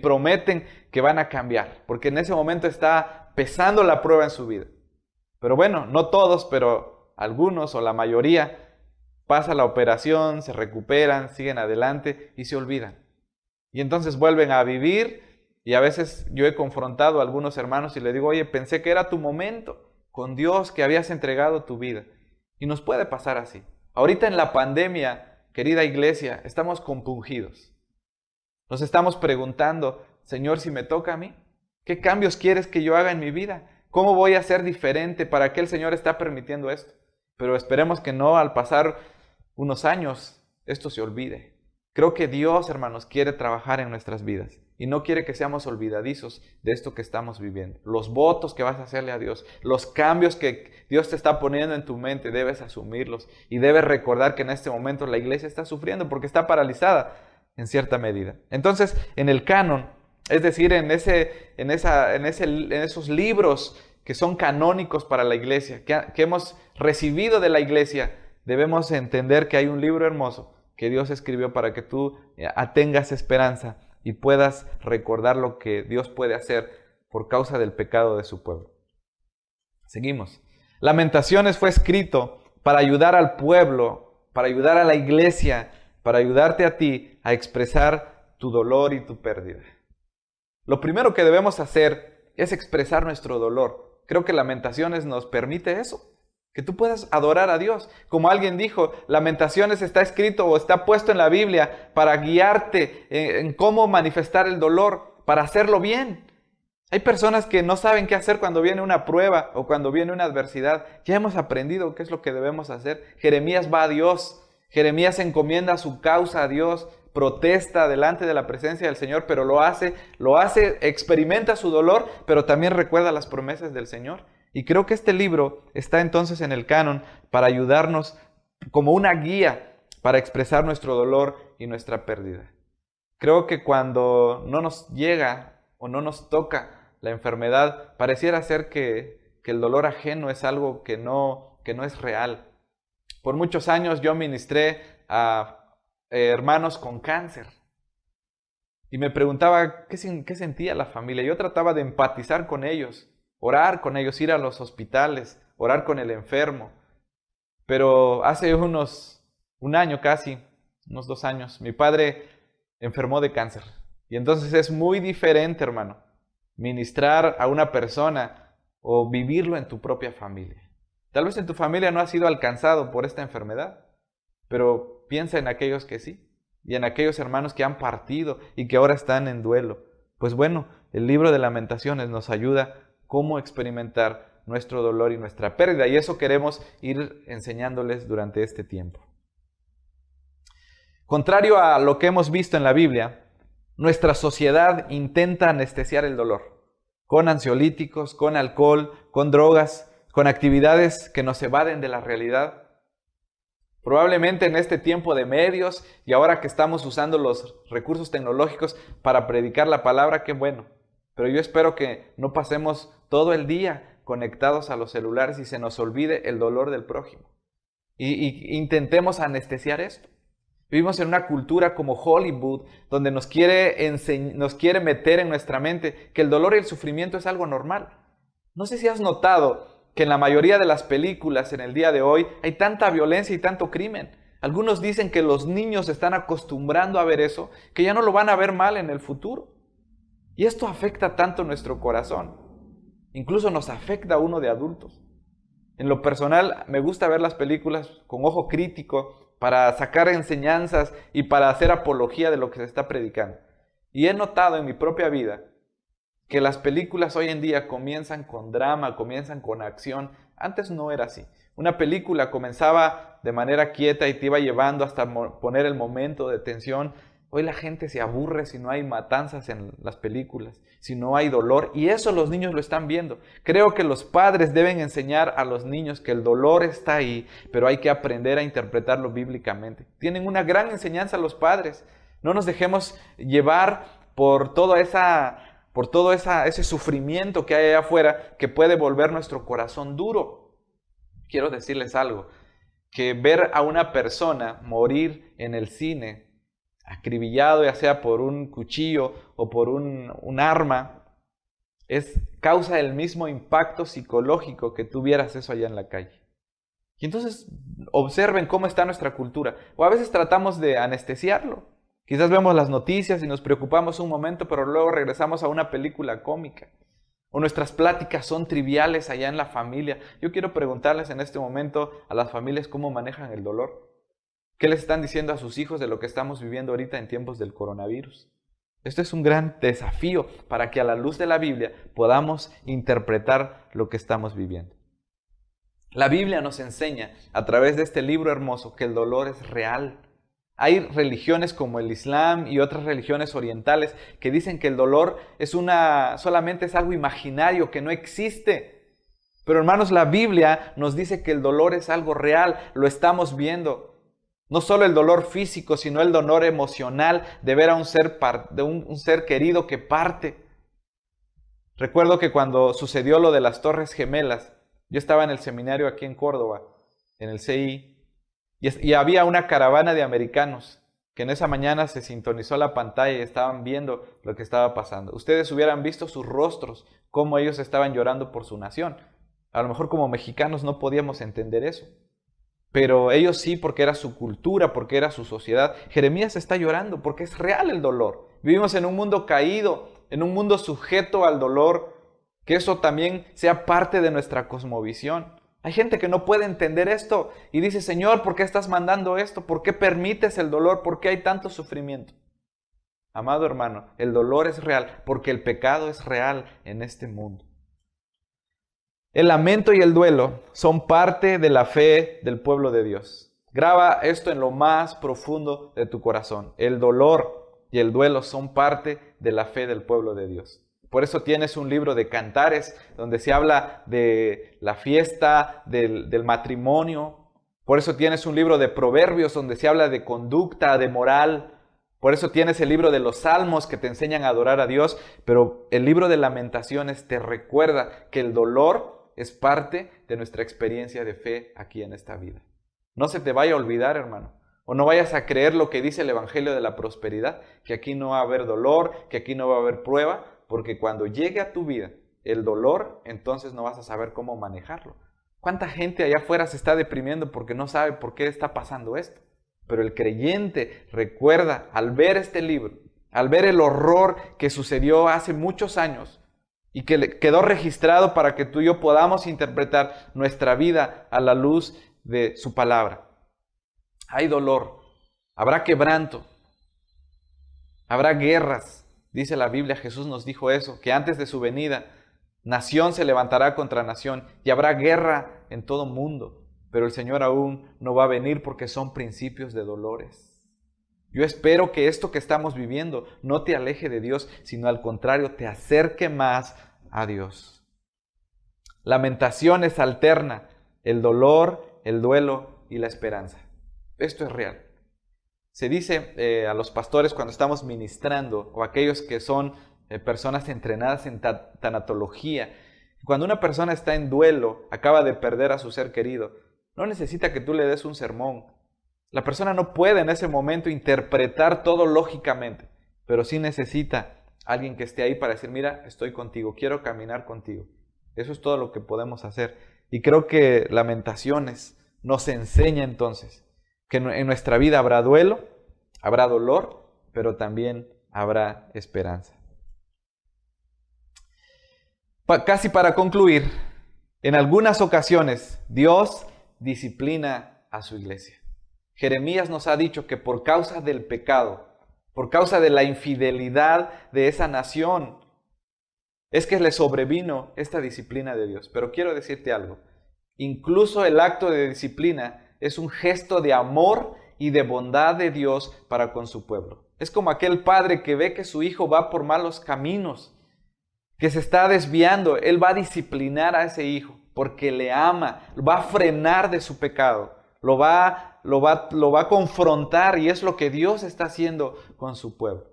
prometen que van a cambiar, porque en ese momento está pesando la prueba en su vida. Pero bueno, no todos, pero algunos o la mayoría pasa la operación, se recuperan, siguen adelante y se olvidan. Y entonces vuelven a vivir y a veces yo he confrontado a algunos hermanos y les digo, oye, pensé que era tu momento con Dios, que habías entregado tu vida. Y nos puede pasar así. Ahorita en la pandemia, querida iglesia, estamos compungidos. Nos estamos preguntando, Señor, si me toca a mí, ¿qué cambios quieres que yo haga en mi vida? ¿Cómo voy a ser diferente? ¿Para qué el Señor está permitiendo esto? Pero esperemos que no al pasar unos años esto se olvide. Creo que Dios, hermanos, quiere trabajar en nuestras vidas y no quiere que seamos olvidadizos de esto que estamos viviendo. Los votos que vas a hacerle a Dios, los cambios que Dios te está poniendo en tu mente, debes asumirlos y debes recordar que en este momento la iglesia está sufriendo porque está paralizada en cierta medida. Entonces, en el canon, es decir, en esos libros que son canónicos para la iglesia, que hemos recibido de la iglesia, debemos entender que hay un libro hermoso que Dios escribió para que tú tengas esperanza y puedas recordar lo que Dios puede hacer por causa del pecado de su pueblo. Seguimos. Lamentaciones fue escrito para ayudar al pueblo, para ayudar a la iglesia, para ayudarte a ti a expresar tu dolor y tu pérdida. Lo primero que debemos hacer es expresar nuestro dolor. Creo que Lamentaciones nos permite eso. Que tú puedas adorar a Dios. Como alguien dijo, Lamentaciones está escrito o está puesto en la Biblia para guiarte en cómo manifestar el dolor, para hacerlo bien. Hay personas que no saben qué hacer cuando viene una prueba o cuando viene una adversidad. Ya hemos aprendido qué es lo que debemos hacer. Jeremías va a Dios. Jeremías encomienda su causa a Dios, protesta delante de la presencia del Señor, pero lo hace, experimenta su dolor, pero también recuerda las promesas del Señor. Y creo que este libro está entonces en el canon para ayudarnos como una guía para expresar nuestro dolor y nuestra pérdida. Creo que cuando no nos llega o no nos toca la enfermedad, pareciera ser que el dolor ajeno es algo que no es real. Por muchos años yo ministré a hermanos con cáncer y me preguntaba qué sentía la familia. Yo trataba de empatizar con ellos, orar con ellos, ir a los hospitales, orar con el enfermo. Pero hace un año casi, unos 2 años, mi padre enfermó de cáncer. Y entonces es muy diferente, hermano, ministrar a una persona o vivirlo en tu propia familia. Tal vez en tu familia no has sido alcanzado por esta enfermedad, pero piensa en aquellos que sí, y en aquellos hermanos que han partido y que ahora están en duelo. Pues bueno, el libro de Lamentaciones nos ayuda cómo experimentar nuestro dolor y nuestra pérdida. Y eso queremos ir enseñándoles durante este tiempo. Contrario a lo que hemos visto en la Biblia, nuestra sociedad intenta anestesiar el dolor con ansiolíticos, con alcohol, con drogas, con actividades que nos evaden de la realidad. Probablemente en este tiempo de medios y ahora que estamos usando los recursos tecnológicos para predicar la palabra, qué bueno. Pero yo espero que no pasemos todo el día conectados a los celulares y se nos olvide el dolor del prójimo. Y intentemos anestesiar esto. Vivimos en una cultura como Hollywood, donde nos quiere meter en nuestra mente que el dolor y el sufrimiento es algo normal. No sé si has notado que en la mayoría de las películas en el día de hoy hay tanta violencia y tanto crimen. Algunos dicen que los niños se están acostumbrando a ver eso, que ya no lo van a ver mal en el futuro. Y esto afecta tanto nuestro corazón. Incluso nos afecta a uno de adultos. En lo personal, me gusta ver las películas con ojo crítico para sacar enseñanzas y para hacer apología de lo que se está predicando. Y he notado en mi propia vida que las películas hoy en día comienzan con drama, comienzan con acción. Antes no era así. Una película comenzaba de manera quieta y te iba llevando hasta poner el momento de tensión. Hoy la gente se aburre si no hay matanzas en las películas, si no hay dolor, y eso los niños lo están viendo. Creo que los padres deben enseñar a los niños que el dolor está ahí, pero hay que aprender a interpretarlo bíblicamente. Tienen una gran enseñanza los padres. No nos dejemos llevar por ese sufrimiento que hay allá afuera que puede volver nuestro corazón duro. Quiero decirles algo, que ver a una persona morir en el cine, acribillado ya sea por un cuchillo o por un arma, causa el mismo impacto psicológico que tuvieras eso allá en la calle. Y entonces observen cómo está nuestra cultura. O a veces tratamos de anestesiarlo. Quizás vemos las noticias y nos preocupamos un momento, pero luego regresamos a una película cómica. O nuestras pláticas son triviales allá en la familia. Yo quiero preguntarles en este momento a las familias cómo manejan el dolor. ¿Qué les están diciendo a sus hijos de lo que estamos viviendo ahorita en tiempos del coronavirus? Esto es un gran desafío para que a la luz de la Biblia podamos interpretar lo que estamos viviendo. La Biblia nos enseña a través de este libro hermoso que el dolor es real. Hay religiones como el Islam y otras religiones orientales que dicen que el dolor solamente es algo imaginario, que no existe. Pero hermanos, la Biblia nos dice que el dolor es algo real, lo estamos viendo. No solo el dolor físico, sino el dolor emocional de ver a un ser querido que parte. Recuerdo que cuando sucedió lo de las Torres Gemelas, yo estaba en el seminario aquí en Córdoba, en el CI, y había una caravana de americanos que en esa mañana se sintonizó la pantalla y estaban viendo lo que estaba pasando. Ustedes hubieran visto sus rostros, cómo ellos estaban llorando por su nación. A lo mejor como mexicanos no podíamos entender eso, pero ellos sí, porque era su cultura, porque era su sociedad. Jeremías está llorando porque es real el dolor. Vivimos en un mundo caído, en un mundo sujeto al dolor, que eso también sea parte de nuestra cosmovisión. Hay gente que no puede entender esto y dice, Señor, ¿por qué estás mandando esto? ¿Por qué permites el dolor? ¿Por qué hay tanto sufrimiento? Amado hermano, el dolor es real porque el pecado es real en este mundo. El lamento y el duelo son parte de la fe del pueblo de Dios. Graba esto en lo más profundo de tu corazón. El dolor y el duelo son parte de la fe del pueblo de Dios. Por eso tienes un libro de Cantares donde se habla de la fiesta, del matrimonio. Por eso tienes un libro de Proverbios donde se habla de conducta, de moral. Por eso tienes el libro de los Salmos que te enseñan a adorar a Dios. Pero el libro de Lamentaciones te recuerda que el dolor es parte de nuestra experiencia de fe aquí en esta vida. No se te vaya a olvidar, hermano. O no vayas a creer lo que dice el Evangelio de la Prosperidad, que aquí no va a haber dolor, que aquí no va a haber prueba, porque cuando llegue a tu vida el dolor, entonces no vas a saber cómo manejarlo. ¿Cuánta gente allá afuera se está deprimiendo porque no sabe por qué está pasando esto? Pero el creyente recuerda al ver este libro, al ver el horror que sucedió hace muchos años y que quedó registrado para que tú y yo podamos interpretar nuestra vida a la luz de su palabra. Hay dolor, habrá quebranto, habrá guerras. Dice la Biblia, Jesús nos dijo eso, que antes de su venida, nación se levantará contra nación y habrá guerra en todo mundo. Pero el Señor aún no va a venir porque son principios de dolores. Yo espero que esto que estamos viviendo no te aleje de Dios, sino al contrario, te acerque más a Dios. Lamentaciones alterna el dolor, el duelo y la esperanza. Esto es real. Se dice a los pastores cuando estamos ministrando o aquellos que son personas entrenadas en tanatología, cuando una persona está en duelo, acaba de perder a su ser querido, no necesita que tú le des un sermón. La persona no puede en ese momento interpretar todo lógicamente, pero sí necesita alguien que esté ahí para decir, mira, estoy contigo, quiero caminar contigo. Eso es todo lo que podemos hacer. Y creo que Lamentaciones nos enseña entonces que en nuestra vida habrá duelo, habrá dolor, pero también habrá esperanza. Casi para concluir, en algunas ocasiones Dios disciplina a su iglesia. Jeremías nos ha dicho que por causa del pecado, por causa de la infidelidad de esa nación, es que le sobrevino esta disciplina de Dios. Pero quiero decirte algo, incluso el acto de disciplina es un gesto de amor y de bondad de Dios para con su pueblo. Es como aquel padre que ve que su hijo va por malos caminos, que se está desviando. Él va a disciplinar a ese hijo porque le ama, va a frenar de su pecado, lo va a confrontar, y es lo que Dios está haciendo con su pueblo.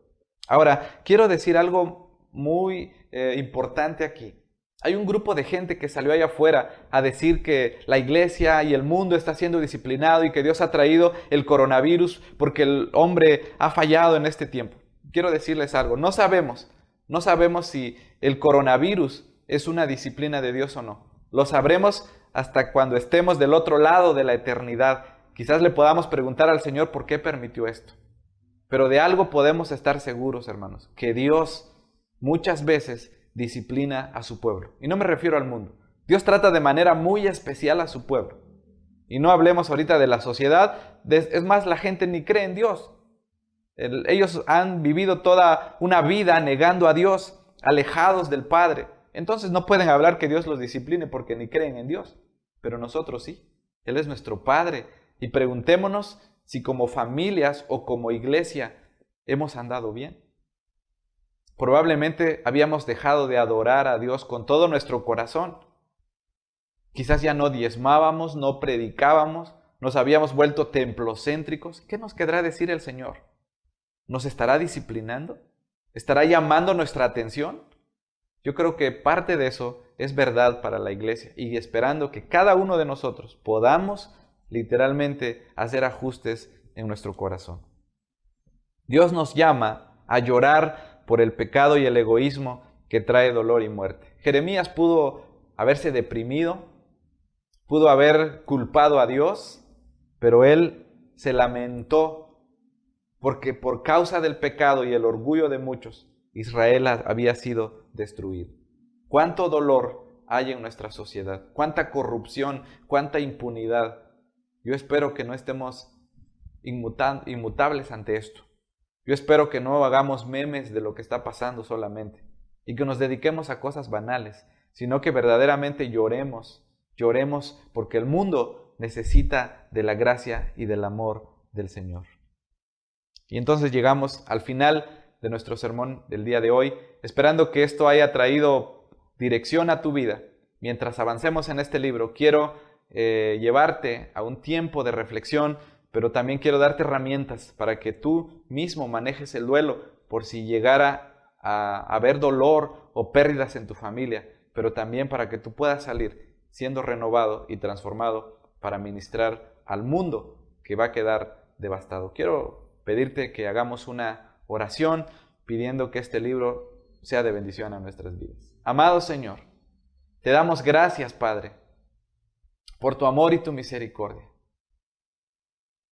Ahora, quiero decir algo muy importante aquí. Hay un grupo de gente que salió allá afuera a decir que la iglesia y el mundo está siendo disciplinado y que Dios ha traído el coronavirus porque el hombre ha fallado en este tiempo. Quiero decirles algo, no sabemos si el coronavirus es una disciplina de Dios o no. Lo sabremos hasta cuando estemos del otro lado de la eternidad. Quizás le podamos preguntar al Señor por qué permitió esto. Pero de algo podemos estar seguros, hermanos, que Dios muchas veces disciplina a su pueblo. Y no me refiero al mundo. Dios trata de manera muy especial a su pueblo. Y no hablemos ahorita de la sociedad. Es más, la gente ni cree en Dios. Ellos han vivido toda una vida negando a Dios, alejados del Padre. Entonces no pueden hablar que Dios los discipline porque ni creen en Dios. pero nosotros sí. Él es nuestro Padre. Y preguntémonos si como familias o como iglesia hemos andado bien. Probablemente habíamos dejado de adorar a Dios con todo nuestro corazón. Quizás ya no diezmábamos, no predicábamos, nos habíamos vuelto templocéntricos. ¿Qué nos querrá decir el Señor? ¿Nos estará disciplinando? ¿Estará llamando nuestra atención? Yo creo que parte de eso es verdad para la iglesia y esperando que cada uno de nosotros podamos literalmente hacer ajustes en nuestro corazón. Dios nos llama a llorar por el pecado y el egoísmo que trae dolor y muerte. Jeremías pudo haberse deprimido, pudo haber culpado a Dios, pero él se lamentó porque por causa del pecado y el orgullo de muchos, Israel había sido destruido. ¿Cuánto dolor hay en nuestra sociedad? ¿Cuánta corrupción? ¿Cuánta impunidad? Yo espero que no estemos inmutables ante esto. Yo espero que no hagamos memes de lo que está pasando solamente y que nos dediquemos a cosas banales, sino que verdaderamente lloremos porque el mundo necesita de la gracia y del amor del Señor. Y entonces llegamos al final de nuestro sermón del día de hoy, esperando que esto haya traído dirección a tu vida. Mientras avancemos en este libro, quiero llevarte a un tiempo de reflexión, pero también quiero darte herramientas para que tú mismo manejes el duelo por si llegara a haber dolor o pérdidas en tu familia, pero también para que tú puedas salir siendo renovado y transformado para ministrar al mundo que va a quedar devastado. Quiero pedirte que hagamos una oración pidiendo que este libro sea de bendición a nuestras vidas. Amado Señor, te damos gracias, Padre, por tu amor y tu misericordia.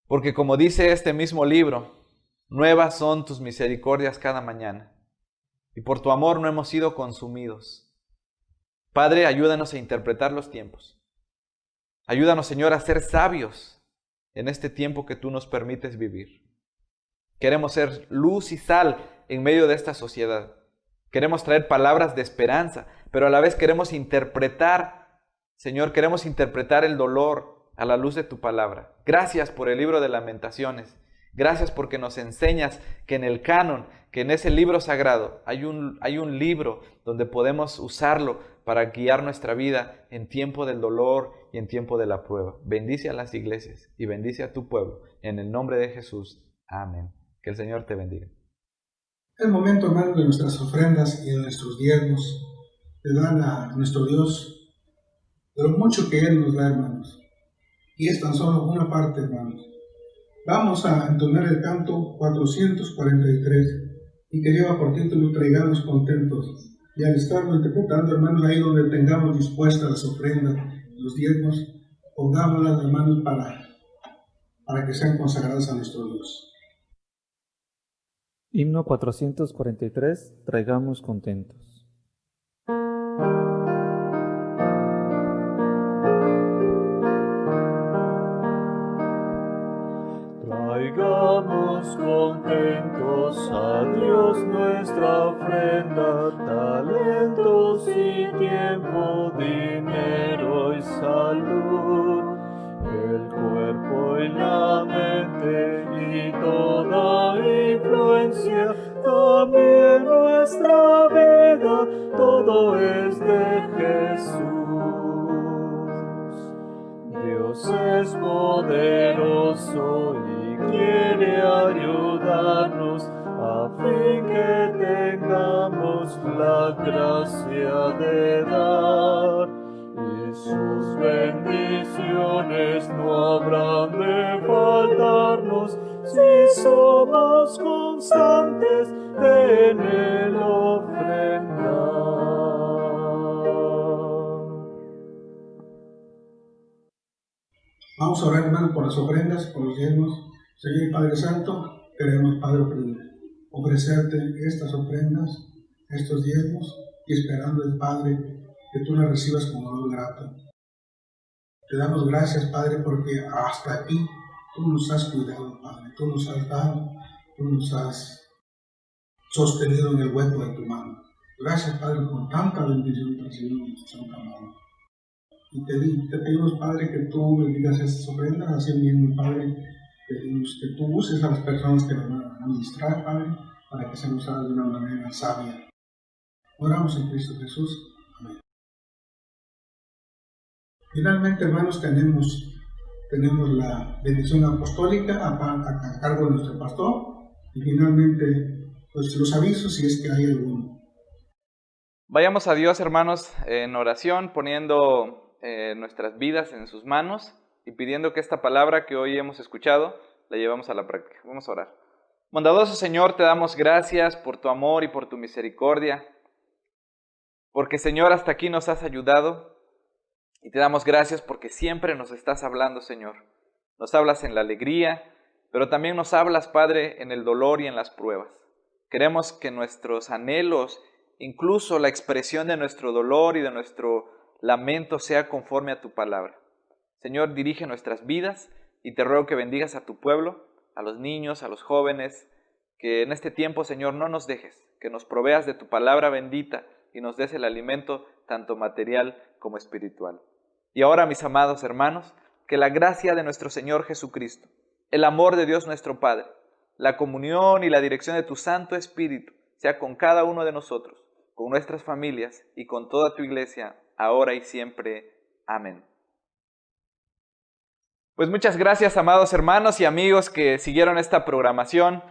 Porque como dice este mismo libro, nuevas son tus misericordias cada mañana. Y por tu amor no hemos sido consumidos. Padre, ayúdanos a interpretar los tiempos. Ayúdanos, Señor, a ser sabios en este tiempo que tú nos permites vivir. Queremos ser luz y sal en medio de esta sociedad. Queremos traer palabras de esperanza, pero a la vez queremos interpretar, Señor, queremos interpretar el dolor a la luz de tu palabra. Gracias por el libro de Lamentaciones. Gracias porque nos enseñas que en el canon, que en ese libro sagrado, hay un libro donde podemos usarlo para guiar nuestra vida en tiempo del dolor y en tiempo de la prueba. Bendice a las iglesias y bendice a tu pueblo. En el nombre de Jesús. Amén. Que el Señor te bendiga. Es momento, hermanos, de nuestras ofrendas y de nuestros diezmos, de dar a nuestro Dios de lo mucho que Él nos da, hermanos. Y es tan solo una parte, hermanos. Vamos a entonar el canto 443 y que lleva por título Traigamos contentos. Y al estarlo interpretando, hermanos, ahí donde tengamos dispuestas las ofrendas, los diezmos, pongámoslas, hermanos, para que sean consagradas a nuestro Dios. Himno 443, Traigamos contentos. Traigamos contentos a Dios nuestra ofrenda, talentos y tiempo, dinero y salud, el cuerpo y la mente y toda influencia, también nuestra vida, todo es de Jesús. Dios es poderoso y quiere ayudarnos a fin que tengamos la gracia de dar, y sus bendiciones no habrán de faltarnos si somos constantes en el ofrendar. Vamos a orar, hermanos, por las ofrendas, por los diezmos. Señor y Padre Santo, queremos, Padre, ofrecerte estas ofrendas, estos diezmos, y esperando, el Padre, que tú las recibas como olor grato. Te damos gracias, Padre, porque hasta aquí tú nos has cuidado, Padre. Tú nos has dado, tú nos has sostenido en el hueco de tu mano. Gracias, Padre, por tanta bendición que recibimos en tu santa mano. Y te pedimos, Padre, que tú bendigas estas ofrendas, así mismo, Padre, pedimos que tú uses a las personas que las van a administrar, Padre, para que se nos haga de una manera sabia. Oramos en Cristo Jesús. Amén. Finalmente, hermanos, tenemos la bendición apostólica a cargo de nuestro pastor. Y finalmente, pues los avisos si es que hay alguno. Vayamos a Dios, hermanos, en oración, poniendo nuestras vidas en sus manos y pidiendo que esta palabra que hoy hemos escuchado la llevamos a la práctica. Vamos a orar. Bondadoso Señor, te damos gracias por tu amor y por tu misericordia, porque Señor, hasta aquí nos has ayudado y te damos gracias porque siempre nos estás hablando, Señor. Nos hablas en la alegría, pero también nos hablas, Padre, en el dolor y en las pruebas. Queremos que nuestros anhelos, incluso la expresión de nuestro dolor y de nuestro lamento sea conforme a tu palabra. Señor, dirige nuestras vidas y te ruego que bendigas a tu pueblo, a los niños, a los jóvenes, que en este tiempo, Señor, no nos dejes, que nos proveas de tu palabra bendita y nos des el alimento tanto material como espiritual. Y ahora, mis amados hermanos, que la gracia de nuestro Señor Jesucristo, el amor de Dios nuestro Padre, la comunión y la dirección de tu Santo Espíritu sea con cada uno de nosotros, con nuestras familias y con toda tu iglesia, ahora y siempre. Amén. Pues muchas gracias, amados hermanos y amigos que siguieron esta programación.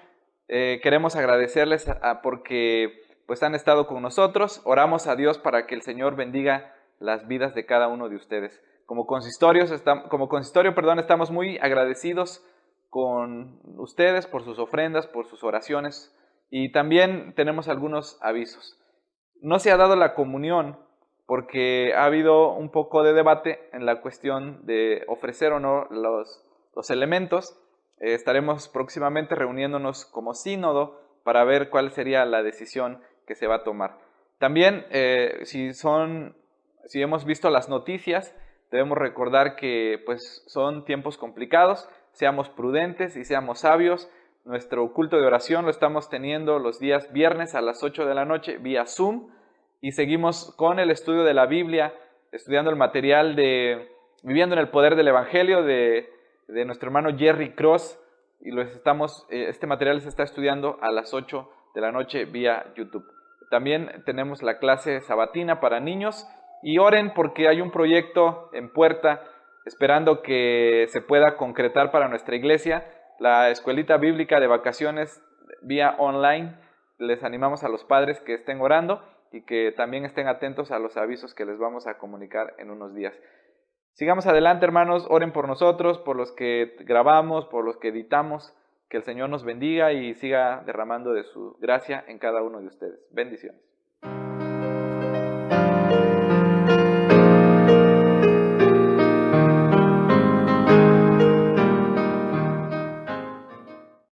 Queremos agradecerles porque pues han estado con nosotros. Oramos a Dios para que el Señor bendiga las vidas de cada uno de ustedes. Como consistorio, estamos muy agradecidos con ustedes por sus ofrendas, por sus oraciones, y también tenemos algunos avisos. No se ha dado la comunión porque ha habido un poco de debate en la cuestión de ofrecer o no los elementos. Estaremos próximamente reuniéndonos como sínodo para ver cuál sería la decisión que se va a tomar. También, si hemos visto las noticias, debemos recordar que pues, son tiempos complicados. Seamos prudentes y seamos sabios. Nuestro culto de oración lo estamos teniendo los días viernes a las 8 de la noche vía Zoom. Y seguimos con el estudio de la Biblia, estudiando el material de Viviendo en el Poder del Evangelio de nuestro hermano Jerry Cross. Y este material se está estudiando a las 8 de la noche vía YouTube. También tenemos la clase sabatina para niños. Y oren porque hay un proyecto en puerta esperando que se pueda concretar para nuestra iglesia. La escuelita bíblica de vacaciones vía online. Les animamos a los padres que estén orando y que también estén atentos a los avisos que les vamos a comunicar en unos días. Sigamos adelante, hermanos, oren por nosotros, por los que grabamos, por los que editamos, que el Señor nos bendiga y siga derramando de su gracia en cada uno de ustedes. Bendiciones.